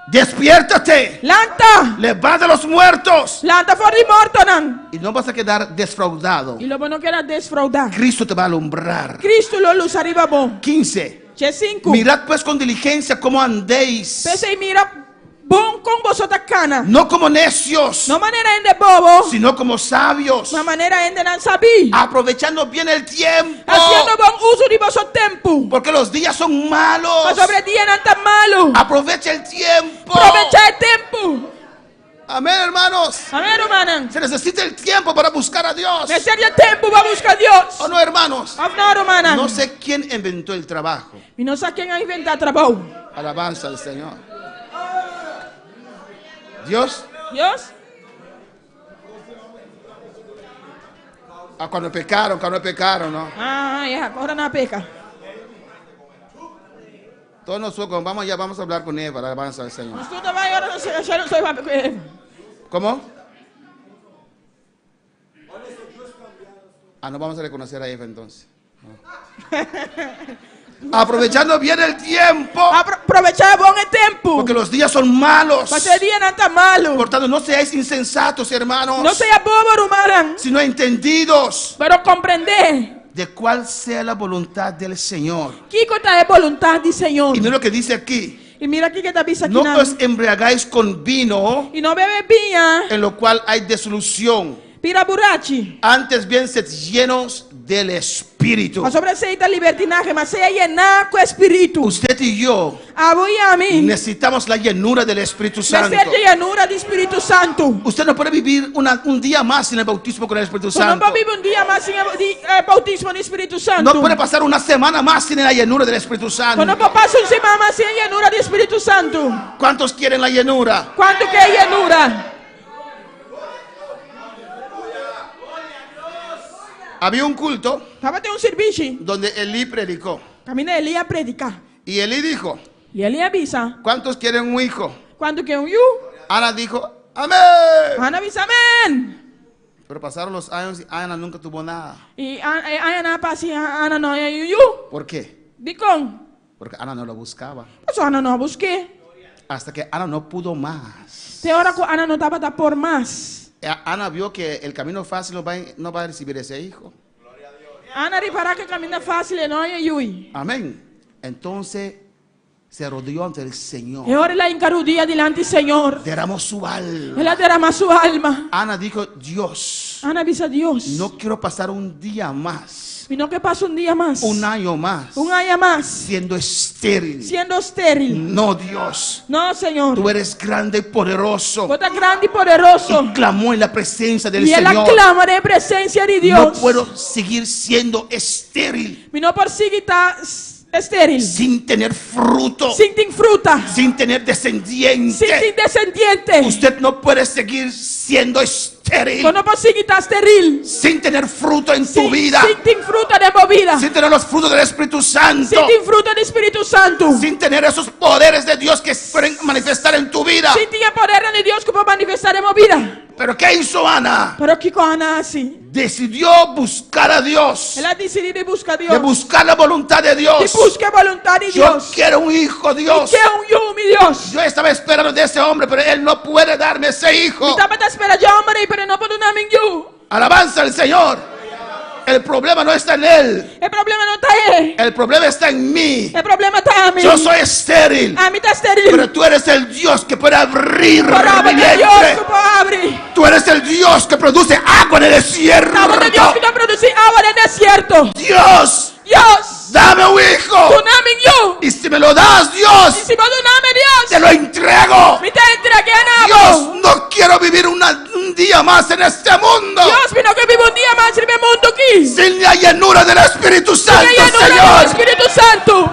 despiértate, lanta, levanta a los muertos lanta fora de morto nan. y no vas a quedar defraudado. E logo não quer desfraudar. Cristo te va a alumbrar. Cristo lo luz arriba bom. 15. Che 5. Mirad pues con diligencia cómo andéis, Pensa e mira bom com vosotras cana. no como necios, Não maneira ainda bobo, sino como sabios, mas maneira ainda não sabe. aprovechando bien el tiempo, Haciendo bom uso de vosso tempo. porque los días son malos. Mas sobre dia não tá malo. Aprovecha el tiempo. Aproveitar o tempo. Amén, hermanos. Amém, irmã? Se necesita el tiempo para buscar a Dios. Necessário tempo para buscar Deus. ¿O no, hermanos? Não, irmã. No sé quién inventó el trabajo. E não sei quem a inventar trabalho. Alabanza al Señor. Dios, Deus? cuando pecaron, ¿no? Ah, agora não peca. Todos nosotros, vamos a hablar con Eva, alabanza al Señor. Mas tudo vai, agora não sei ¿Cómo? No vamos a reconocer a Eva entonces. Aprovechando bien el tiempo, aproveitar bom o tempo. porque los días son malos. Mas o dia não tá malo. Por tanto, no seáis insensatos, hermanos, Não seja bobo, irmã. sino entendidos Pero compreender de cuál sea la voluntad del Señor. que conta é vontade do Senhor. Y mira lo que dice aquí: E mira aqui que está visto aqui no na. os embriagáis con vino, E não bebe vinha, en lo cual hay disolución, pira burachi. antes bien sed llenos del Espíritu. A sobre aceita libertinaje, mas seja llenar com o Espírito. Usted y yo A voi e a mim. necesitamos la llenura del Espíritu Santo. Ser de llenura do Espírito Santo. Usted no puede vivir un día más sin el bautismo con el Espíritu Tu não Santo. pode viver dia mais sem bautismo do Espírito Santo. No puede pasar una semana más sin la llenura del Espíritu Tu Santo. não pode passar semana mais sem llenura do Espírito Santo. ¿Cuántos quieren la llenura? Quanto que é llenura? Había un culto Tava tem serviço. donde Elí predicó. Camina Eli a predicar. Y Elí dijo: E ele avisa. ¿cuántos quieren un hijo? Quando que you? Ana dijo: amén. Ana avisa amém. Pero pasaron los años y Ana nunca tuvo nada. E Ana passa Ana não é you. ¿Por qué? Dicon. Porque Ana no lo buscaba. Mas Ana não busquei. Hasta que Ana no pudo más. Tem hora que Ana não tava por mais. Ana vio que el camino fácil no va a recibir ese hijo. Ana reparar que camina fácil não é you. Amén. Entonces se rodeó ante el Señor. E ora ela encarou dia diante do Senhor. Derramó su alma. Ela derrama sua alma. Ana dijo: Dios, Ana avisa a Deus. no quiero pasar un día más, E não que passa dia mais. un año más, Ano mais. siendo estéril. Sendo estéril. No, Dios, Não, Senhor. tú eres grande y poderoso. Você é grande e poderoso. Y clamó en la presencia del E ela Señor: clama na presença de no Deus. puedo seguir siendo estéril E não por seguir tá estéril. sin tener fruto, Sem ter fruta. sin tener descendiente. Sem ter descendiente. Usted no puede seguir siendo estéril Você não pode seguir tá estéril. sin tener fruto en tu Sem vida, ter fruta de movida. sin tener los frutos del Espíritu Santo, Sem ter fruta do Espírito Santo. sin tener esos poderes de Dios que pueden manifestar en tu vida. Sem ter poder de Deus que pode manifestar em movida. Pero ¿qué hizo Ana? Pero que com Ana assim. Decidió buscar a Dios, Ela decidiu de buscar Deus. de buscar la voluntad de De Dios. buscar a vontade de Yo Deus. quiero un hijo, Dios. Que é meu Deus. Yo estaba esperando de ese hombre, pero él no puede darme ese hijo. Estava à espera de homem, pero não pode dar mim you. Alabanza al Señor. El problema no está en él, O problema não está aí. el problema está en mí. O problema está a mim. Yo soy estéril, A mim está estéril. pero tú eres el Dios que puede abrir Palavra mi de Deus vientre. que pode abrir. Tú eres el Dios que produce agua en el desierto. Palavra de Deus que não produz água no deserto. Dios, Deus, dame un tu hijo. nome you. Y si me lo das, E Dios, se manda o nome de te Deus, lo entrego. me está entregando. Dios, no quiero vivir un día más en este mundo Deus, me não quer viver dia mais nesse mundo aqui. sin la llenura del Espíritu Santo, Que llenura do Señor. Espírito Santo.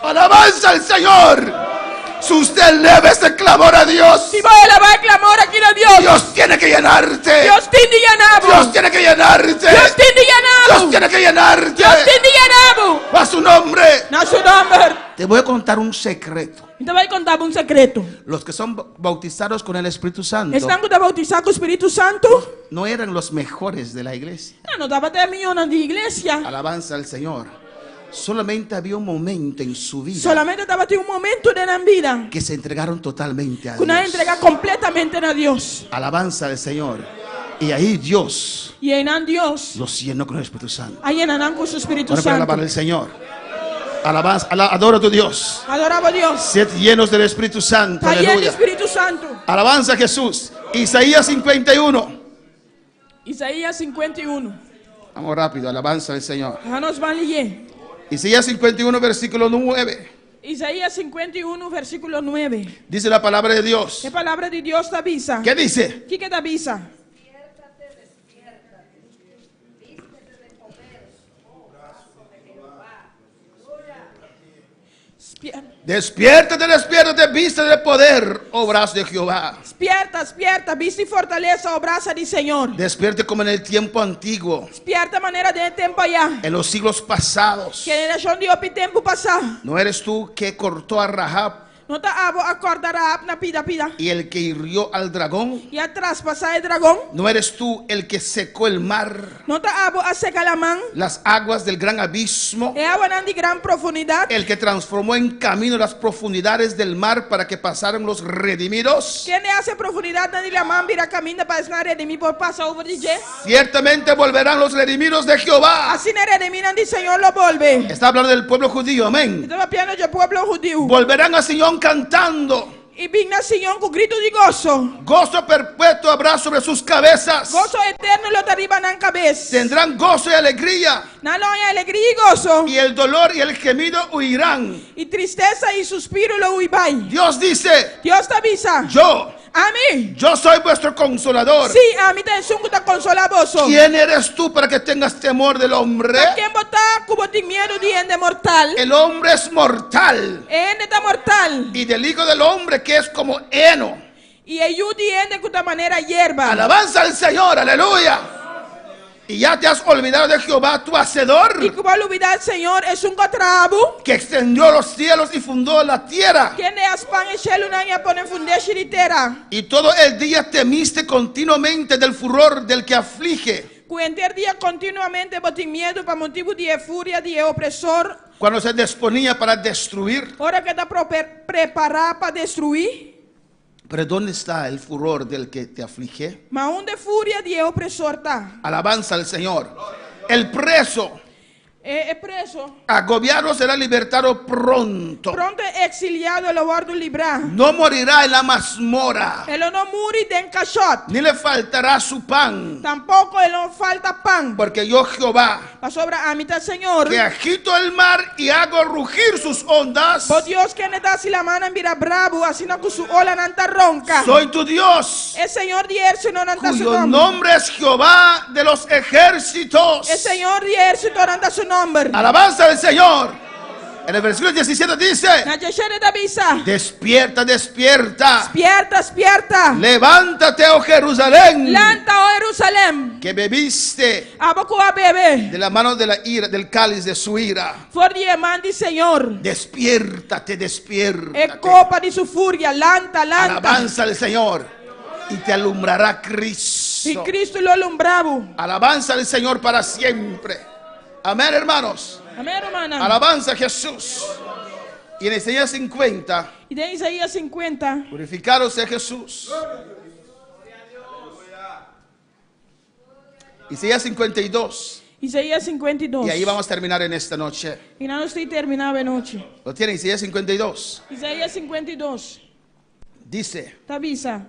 Alabanza al Señor. Si usted eleva este clamor a Dios, Si voi elevare il clamore a chi da Dios, Dios tiene que llenarte. Dios tindi Dios Yanabu. tiene que llenarte. Dios tindi Dios Yanabu. tiene que llenarte. Dios tindi Yanabu. A su nombre. Na suo nome. Te voy a contar un secreto. Então vai contar un segreto. Los que son bautizados con el Espíritu Santo Estando da bautizar com o Espírito Santo, no eran los mejores de la iglesia. non dava termine di iglesia. Alabanza al Señor. Solamente había un momento en su vida Solamente dava un momento nella vita que se entregaron totalmente a che una Dios. entrega completamente a Dios. Alabanza al Señor. Y ahí Dios E aí nan Dios, los llenó con el Espíritu Santo. aí nan con o Espírito Ahora para Santo. alabar al Señor. Alabanza, adora a tu Dios. Adorava Dios. Sed llenos del Espíritu Santo. Está lleno del Aleluya. Espíritu Santo. Alabanza a Jesús. Isaías 51. Isaías 51. Vamos rápido. Alabanza al Señor. Nós vamos ler. Isaías 51, versículo 9. Isaías 51, versículo 9. Dice la palabra de Dios. A palavra de Deus te avisa. ¿Qué dice? O que te avisa? Despiértate, despiértate, viste de poder, oh brazo de Jehová. Despierta, despierta, viste e fortaleza o braço do Senhor. Despierte como en el tiempo antiguo, Despierta a maneira de tempo allá. en los siglos pasados. Que deixou de opi tempo passar. ¿No eres tú que cortó a Rahab Não te abo acordar a na pida pida. y el que hirió al dragón? E a traspasar o dragão. ¿No eres tú el que secó el mar, Não te abo a secar a mão. las aguas del gran abismo? É água de grande profundidade. El que transformó en camino las profundidades del mar para que pasaran los redimidos. Quem hace profundidade na ilha mão vira caminho para esnar redimir por passar over de je. Ciertamente volverán los redimidos de Jehová. Assim na redimir de Senhor lo volve. Está hablando del pueblo judío, amén. Então piano de pueblo judío. Volverán a Sion cantando. E vim na Senhor com grito de gozo. Gozo perpetuo habrá sobre sus cabezas. Gozo eterno lo derriba na cabeça. Tendrán gozo y alegría. Na lonha alegria e gozo. Y el dolor y el gemido huirán. E tristeza e suspiro lo uibai. Dios dice, Deus te avisa. A mí. yo soy vuestro consolador. Sí, a mí te sungo te consola vosso. ¿Quién eres tú para que tengas temor del hombre? Quem botar cubo de medo de ende mortal. El hombre es mortal. Ende está mortal. Y del hijo del hombre que es como heno. E eu de ende com da maneira hierba. Alabanza al Señor, aleluya. Y ya te has olvidado de Jehová, tu hacedor, E como olvidar Senhor é um trabo. que extendió los cielos y fundó la tierra. Quem é as pan e chelo na ia poner fundeixa de terra. Y todo el día temiste continuamente del furor del que aflige, Cuenter dia continuamente botem medo para motivo de fúria de opressor. cuando se disponía para destruir. Hora que está preparar para destruir. Pero ¿dónde está el furor del que te aflige? Mas onde fúria de opressor está? Alabanza al Señor. El preso É preso. agobiado será libertado pronto. Pronto é exiliado e louvado livrar. No morirá en la mazmorra, Ele não morre de caixote. ni le faltará su pan, Tampouco ele não falta pão. porque yo Jehová, Para sobra a mitad Senhor. que agito el mar y hago rugir sus ondas, Por Deus que ne dá se la mano vira bravo, assim não com su ola não tá ronca. soy tu Dios, É Senhor de ejército não tá su cuyo nome. nombre es Jehová de los ejércitos. É Senhor de ejército não tá su nombre. Alabanza al Señor. En el versículo 17 dice, Na jexere da bisa. despierta, despierta, Despierta, despierta. levántate, oh Jerusalén, Lanta, ó Jerusalém. que bebiste Aboco a bebê. de la mano de la ira, del cáliz de su ira. For de mande Senhor. Despiértate, É despiértate. copa de su fúria. Lanta, lanta. Alabanza al Señor y te alumbrará E Cristo. Cristo lo alumbrava. Alabanza al Señor para siempre. Amén, hermanos. Amém, hermana? Alabanza a Jesús. Y en Isaías 50, E de Isaías 50. glorificado sea Jesús. Isaías 52. Isaías 52. Y ahí vamos a terminar en esta noche. E não estou terminando a noite. ¿Lo tiene? Isaías 52. Isaías 52. Dice, Tá avisa.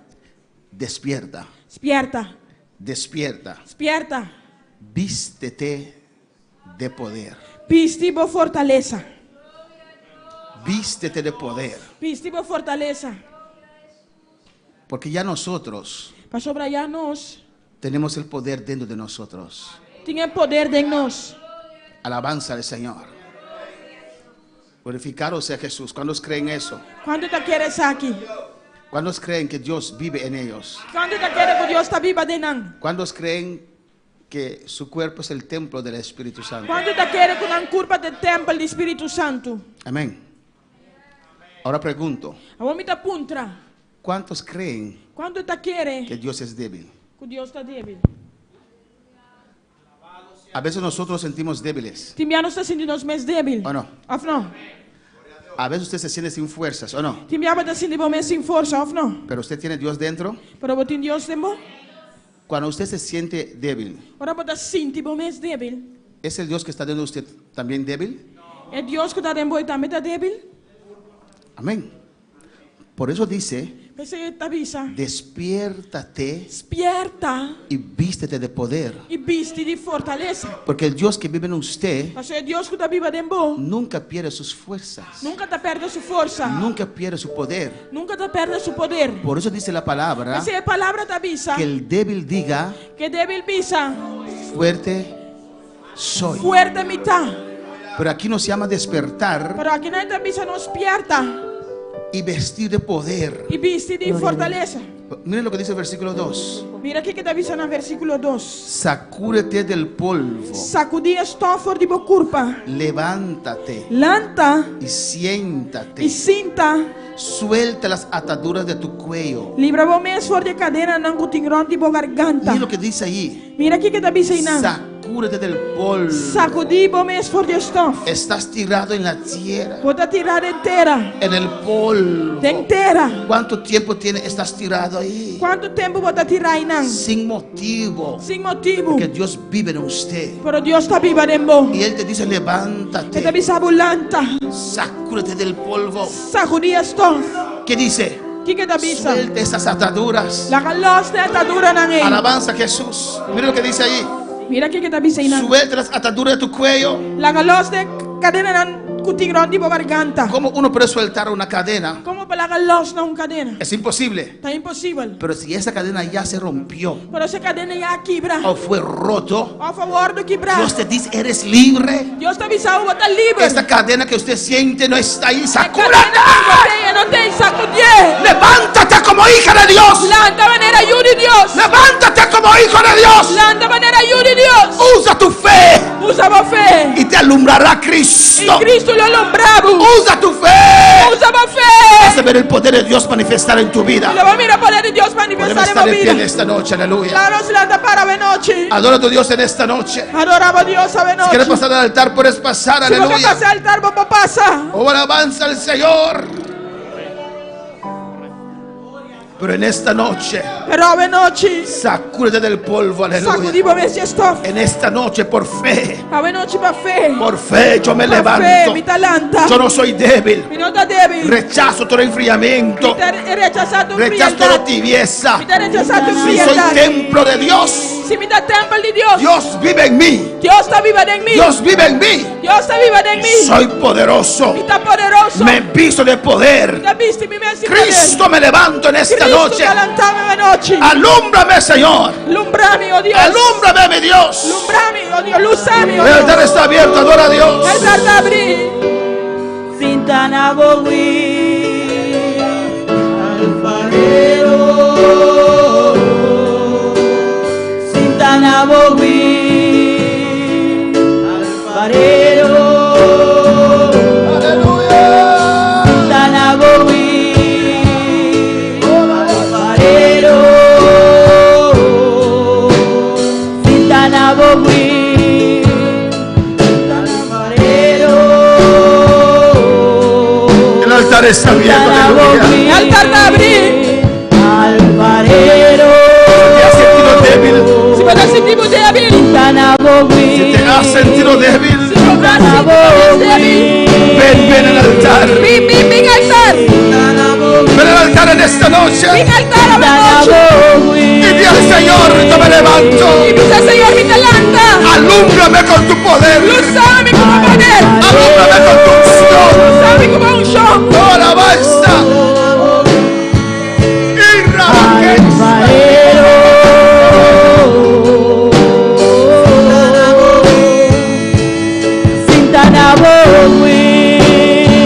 despierta, Despierta. despierta. Despierta. Vístete de poder. Vestibo fortaleza. Vístete de poder. Vestibo fortaleza. Porque ya nosotros Para sobrallar nós. tenemos el poder dentro de nosotros. Tinha poder de nós. Alabanza al Señor. Glorificado sea Jesús. ¿Cuántos creen eso? Quanto te quieres aqui? ¿Cuántos creen que Dios vive en ellos? Quanto te quieres que Deus está viva dentro? ¿Cuántos creen que su cuerpo es el templo del Espíritu Santo? Quanto te quieres que una curva del templo del Espíritu Santo? Amén. Ahora pregunto, Agora me dá puntra. ¿cuántos creen Quanto te quieres que Dios es débil? que Deus está débil? A veces nosotros nos sentimos débiles, Timiano está sentindo mais débil. ¿o no? Of não? A veces usted se siente sin fuerzas, ¿o no? Timiano está sentindo mais sem força, of não? Pero usted tiene Dios dentro. Pero botin Deus dentro. Cuando usted se siente débil, Ora botar sentindo mais débil. ¿es el Dios que está dentro de usted también débil? É Deus que está dentro e também está débil? Amén. Por eso dice, Você está visa. despiértate Despierta y vístete de poder. e viste de fortaleza. Porque el Dios que vive en usted Mas é Deus que está viva dentro. nunca pierde sus fuerzas, Nunca está perde sua força. nunca pierde su poder. Nunca está perde seu poder. Por eso dice la palabra Essa é a palavra da visa. que el débil diga, Que débil visa. fuerte soy. Fuerte mitad. Pero aquí nos llama despertar Pero aqui na visa nos despierta y vestir de poder. e viste de fortaleza. Miren lo que dice el versículo 2. Mira aqui que está visa no versículo 2. Sacúdete del polvo, Sacudi estofor de bocurpa. levántate Lanta y siéntate. e cinta. Suelta las ataduras de tu cuello. Libra bom mês for de cadeira não cutingron de bo garganta. Miren lo que dice ahí. Mira aqui que está visa aí. Sacúdete del polvo. Sacudi bom mês for de estof. Estás tirado en la tierra, Bota tirada inteira. en el polvo. De inteira. ¿Cuánto tiempo estás tirado ahí? Quanto tempo bota tirar aí não? Sin motivo. Sem motivo. Porque Dios vive en usted. Pero Deus está viva dentro. Y Él te dice, Está levántate, visa bulanta. sacúdete del polvo. Sacudi estof. ¿Qué dice? Que está visa? Suelta esas ataduras. La galos de atadura nang ei. Alabanza a Jesús. Mira lo que dice ahí. Mira aqui que está visa aí nang. Suelta las ataduras de tu cuello. La galos de cadena nang cutingron de bo garganta. ¿Cómo uno puede soltar una cadena? Como para la galos na cadena? Es imposible. Está impossível. Pero si esa cadena ya se rompió Pero esa cadena ya quebra. o fue roto, A favor do quebrar. Dios te dice, eres libre. Deus está avisando, bota livre. Esta cadena que usted siente no está ahí. Cadena ¡Sacúdete! que não tem sacudir. Levántate como hija de Dios. Lanta maneira ajude Deus. Levántate como hijo de Dios. Lanta maneira ajude Deus. Usa tu fe Usa a fé. y te alumbrará E Cristo. Cristo lhe alumbrado. Usa tu fe. Usa a Vas fé. a ver el poder de Dios manifestar en tu vida. Le vamos a poder de Deus Podemos manifestar em estar minha en pie en vida. esta noche, aleluya. Claro, se lanta para a noite. Adora a tu Dios en esta noche. Adorava a Deus a Si quieres noite. pasar al altar, puedes pasar, Se você aleluya. passar altar, vamos passar. Oh, alabanza al Señor. Pero en esta noche, Pero a noite. sacúdete del polvo, aleluya. Sacudimos esse estofa. En esta noche, por fe, A noite para fé. por fe, yo me Por fé, levanto. me talanta. Yo no soy débil. Me não tá débil. Rechazo todo enfriamiento. Me tá rechazado Rechazo toda frialdade. tibieza. Me tá rechazado Si soy frialdade. templo de Dios, Se me dá templo de Deus. Dios vive en mí. Deus está viva em mim. Dios vive en mí. Deus está viva em mim. Soy poderoso. Me está poderoso. Me visto de poder. Me viste me mesmo. Cristo, me levanto en esta Cristo noche. talantame a noite. Alúmbrame, Señor. Lumbrame, oh Deus. Alúmbrame, mi Dios. Lumbrame, oh Deus. Luzame, oh El altar Deus. está abierto. Adora a Dios. El altar está abrir. Sintana Bogui, alfarero. Sintana Bogui, alfarero. Sintana Bogui, alfarero. Sintana Bogui, alfarero. El altar está abierto. Aleluya. El altar está abrir. Alfarero. ¿Te has sentido débil? Se você sentir débil. Tanabogui. ¿Te has sentido débil? Se você sentir débil. Ven al altar. Vem altar. Ven al altar en esta noche. Vem altar a noite. Tanabogui. Y di al Señor, yo me levanto. E diz Senhor, me talanta. Alúmbrame con tu poder. Luzame como poder. Alúmbrame con tu unción. Luzame como chão. Oh, alabanza. Y rabajes. Alfarero. Sintanabogui.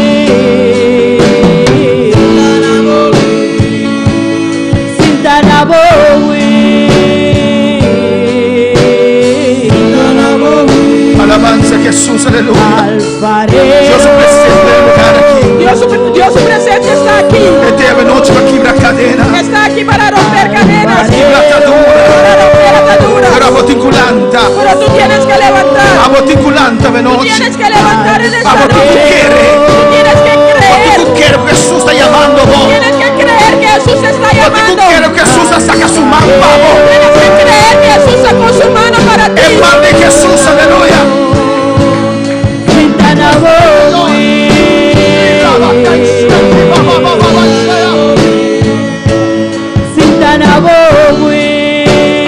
levántame Tú noche. tienes que levantar en esta Porque tú noche. quieres. Tú tienes que Porque creer. tú quieres que Jesús está llamando vos. Tienes que creer que Jesús está Porque tú llamando. quieres que Jesús saca su mano, vamos. Tienes que creer que Jesús sacó su mano para ti. Es más de Jesús, aleluya.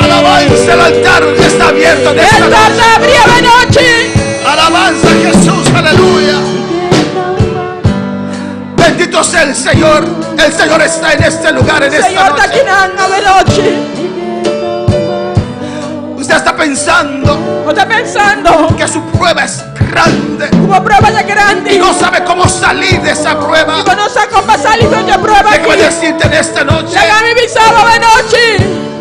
Alabanza, el altar está abierto en esta El noche. altar abrió de noche. Alabanza a Jesús, aleluya. Bendito sea el Señor. El Señor está en este lugar, en esta Señor está noche. aquí de noche. Usted está pensando ¿No está pensando? que su prueba es grande Hubo pruebas de grande. y no sabe cómo salir de esa prueba. Y no sé cómo salir de otra prueba aquí. Déjame decirte en esta noche, Llega mi sábado de noche.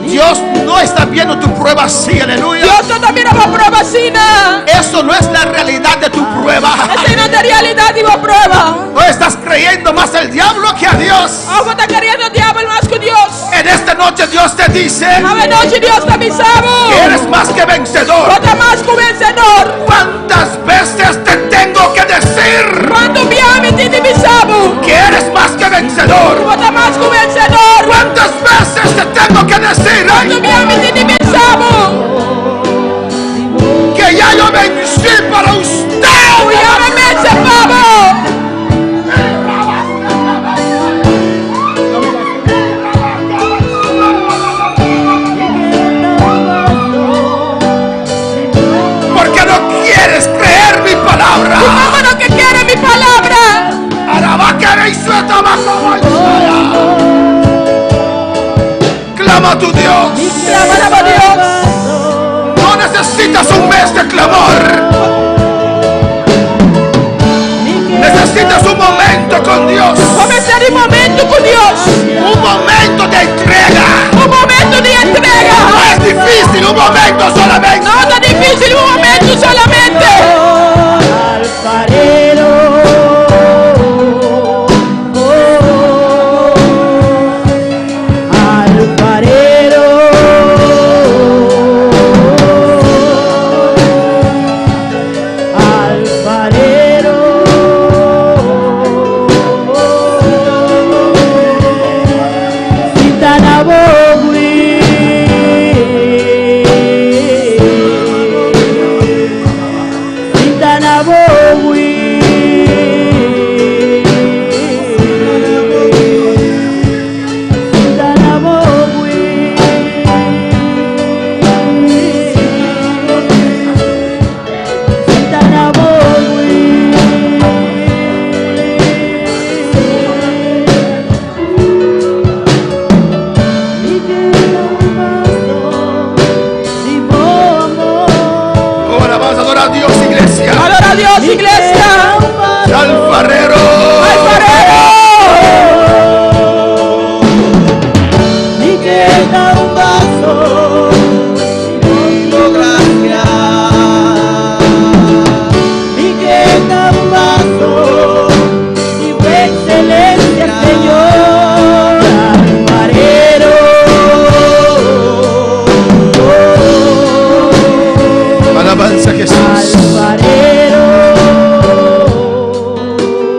Dios no está viendo tu prueba así, aleluya. Dios no te mira por prueba así, nada. Eso no es la realidad de tu prueba. Esa no es de realidad, digo prueba. No estás creyendo más al diablo que a Dios. Ojo, está queriendo el diablo más que Dios. En esta noche Dios te dice A la noche Dios te avisaba. que eres más que vencedor. Otra más que un vencedor. ¿Cuántas veces te tengo que decir Cuando mi ame tiene avisado. que eres más que vencedor? Otra más que un vencedor. ¿Cuántas veces te tengo que decir Cuando mi ame tiene avisado. que ya yo vencí para usted? Tu ame me vence, pavo. Porque no quieres creer mi palabra. Vamos lo que quiere mi palabra. Clama a tu Dios. Clámala a Dios. No necesitas un mes de clamor. Necesitas un momento con Dios. Comenzar un momento con Dios. Un momento de entrega. Un momento de No entrega. es difícil, un momento solamente. No tan difícil, un momento solamente. Alfarero, alfarero, alfarero, Oh, alabanza, adora a Dios, iglesia. Adora a Dios, iglesia. Alfarero. Alfarero. ni queda un vaso, no gracias, ni queda un vaso, y tu excelencia, Señor, alfarero. Alabanza a Jesús. Alfarero,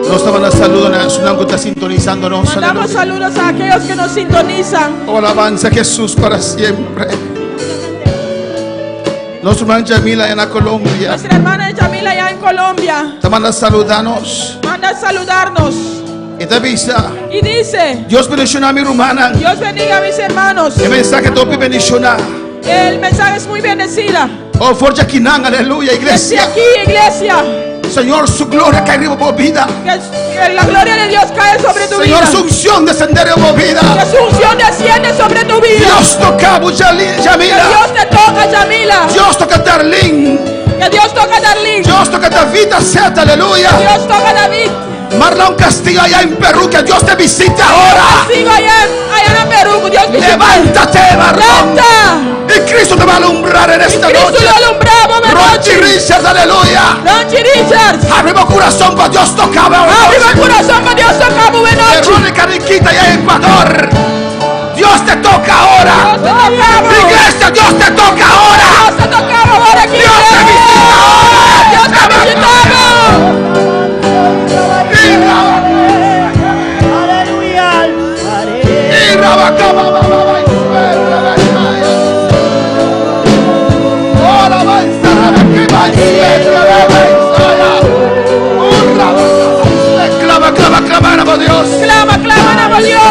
Nos estaban a saludando, Sunango está sintonizándonos. Mandamos Aleluya. saludos a aquellos que nos sintonizan. Oh, alabanza a Jesús para siempre. Nuestra hermana Yamila en la Colombia. Nuestra hermana Yamila ya en Colombia. Te manda a saludarnos. Manda a saludarnos. Y te avisa. Y dice: Dios bendiga a mi hermana. Dios bendiga a mis hermanos. El mensaje topi bendicionar. El mensaje es muy bendecida. Oh, forja Kinan, aleluya, Desde iglesia. aquí, iglesia, Señor, su gloria cae arriba por vida. que la gloria de Dios cae sobre tu Señor, vida. su unción descenderá por vida. Que su unción desciende sobre tu vida. Dios toca a Que Yamila. Dios te toca, Yamila. Dios toca a Darlene. Que Dios toca a Darlene. Dios toca a David Zeta, aleluya. Dios toca a David. Marlon Castillo allá en Perú, que Dios te visite ahora. Sigo allá en Perú. Dios visita. Levántate, Marlon. Levanta. Y Cristo te va a alumbrar en esta Cristo noche. lo alumbramos de Ronchi noche. Richard, aleluya. Ronchi Richards. Abrimos corazón para Dios tocaba. Arriba el corazón que Dios tocamos de noche. Verónica Riquita allá en Ecuador. Dios te toca ahora. Dios te tocamos. Iglesia, Dios te toca ahora. Dios te tocamos ahora aquí. Dios te visita ahora. Dios te Clama, Dios. Clama, Dios.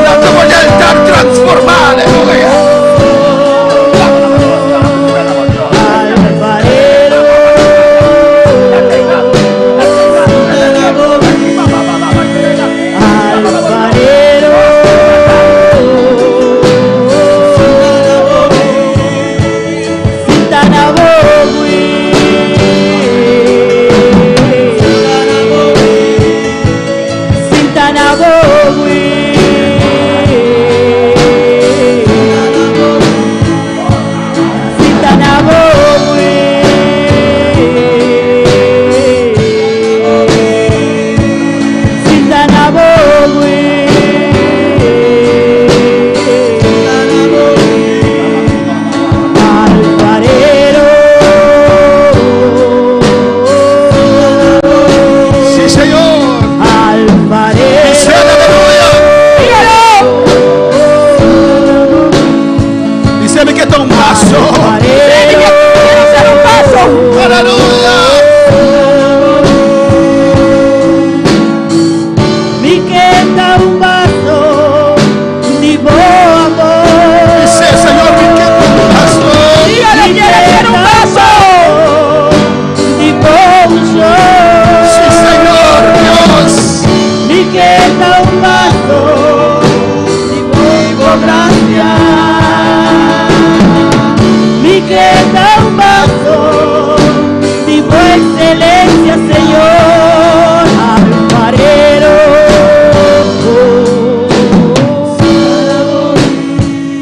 La te voy a estar transformada, aleluya.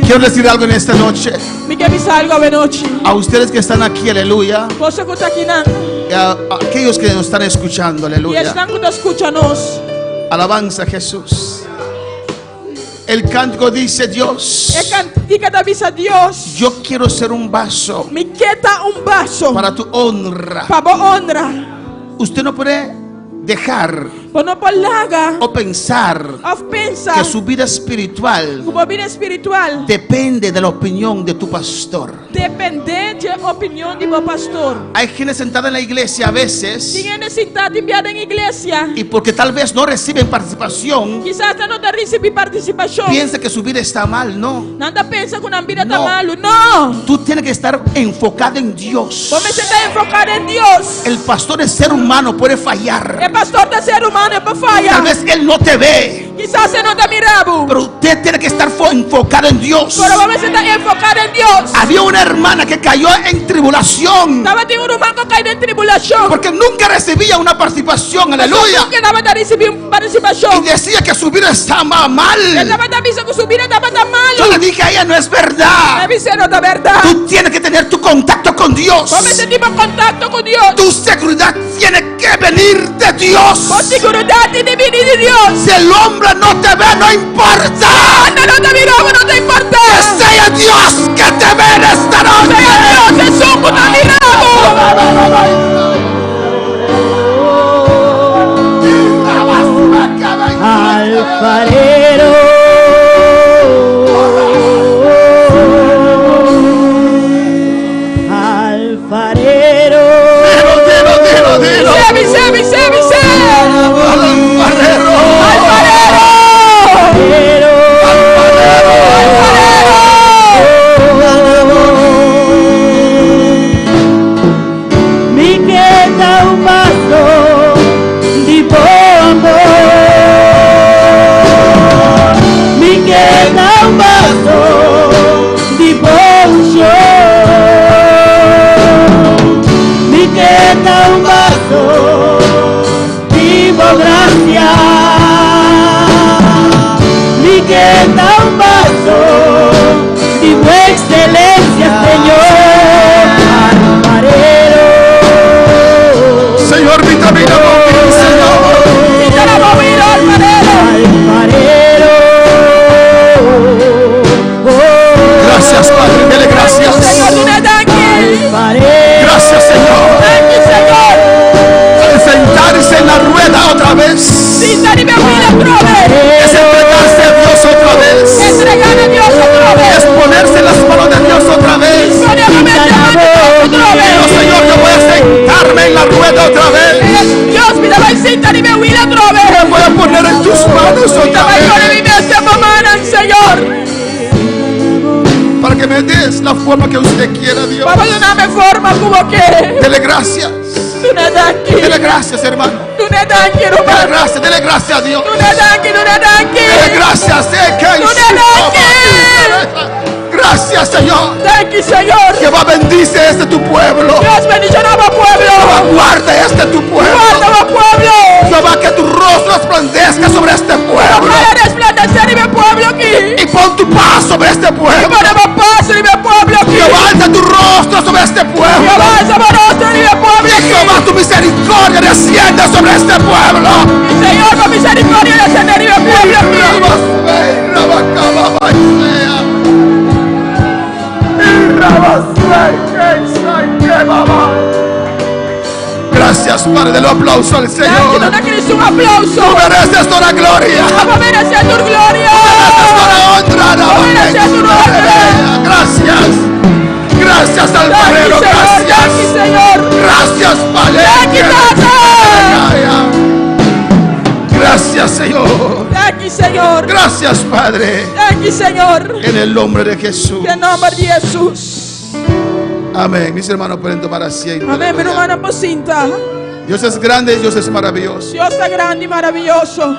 Quiero decir algo en esta noche a ustedes que están aquí, aleluya, y a aquellos que nos están escuchando, aleluya. Alabanza a Jesús. El cántico dice: Dios, yo quiero ser un vaso para tu honra. Usted no puede dejar o pensar que su vida espiritual depende de la opinión de tu pastor. Hay gente sentada en la iglesia a veces y porque tal vez no reciben participación, piensa que su vida está mal. No, tú tienes que estar enfocado en Dios. El pastor de ser humano puede fallar. Tal vez él no te ve, pero usted tiene que estar enfocado en Dios. Había una hermana que cayó en tribulación porque nunca recibía una participación, aleluya, y decía que su vida estaba mal. Yo le dije a ella: no es verdad. Tú tienes que tener tu contacto con Dios. Tu seguridad tiene que venir de Dios. Si el hombre no te ve, no importa. Que sea Dios que te ve en esta noche. Alfarero, alfarero. Dilo. Alfarero. Mi queda un vaso di bombo. Mi queda un vaso di poncho. Mi queda un vaso di gracia. Mi queda un vaso di excelencia, Señor. Alfarero. Señor, mi camino móvil, Señor. Alfarero. Gracias, Padre, dele gracias. Alfarero. Gracias, Señor. Al sentarse en la rueda otra vez, es entregarse a Dios otra vez. Señor, para que me des la forma que usted quiera, Dios. Dele gracias. Dele gracias, hermano. Dele gracias, dele gracias a Dios. Dele gracias. Gracias, Señor. Jehová bendice este tu pueblo. Jehová guarda este tu pueblo. Jehová, que tu rostro resplandezca sobre este pueblo. Y pon tu paz sobre este pueblo. Jehová, alza tu rostro sobre este pueblo. Y Jehová, tu misericordia descienda sobre este pueblo. Señor, con misericordia descendería el pueblo. Gracias, Padre, del aplauso al Señor. Un aplauso. Tú mereces toda gloria. Mereces tu gloria. Mereces toda honra. Gracias. Gracias, alfarero. Gracias. Señor. Gracias, Padre. Gracias, Señor. Señor. Gracias, Padre. Señor. En el nombre de Jesús. En el nombre de Jesús. Amén. Mis hermanos pueden tomar asiento. Amén. Mi hermana Pocinta. Dios es grande y Dios es maravilloso. Dios es grande y maravilloso.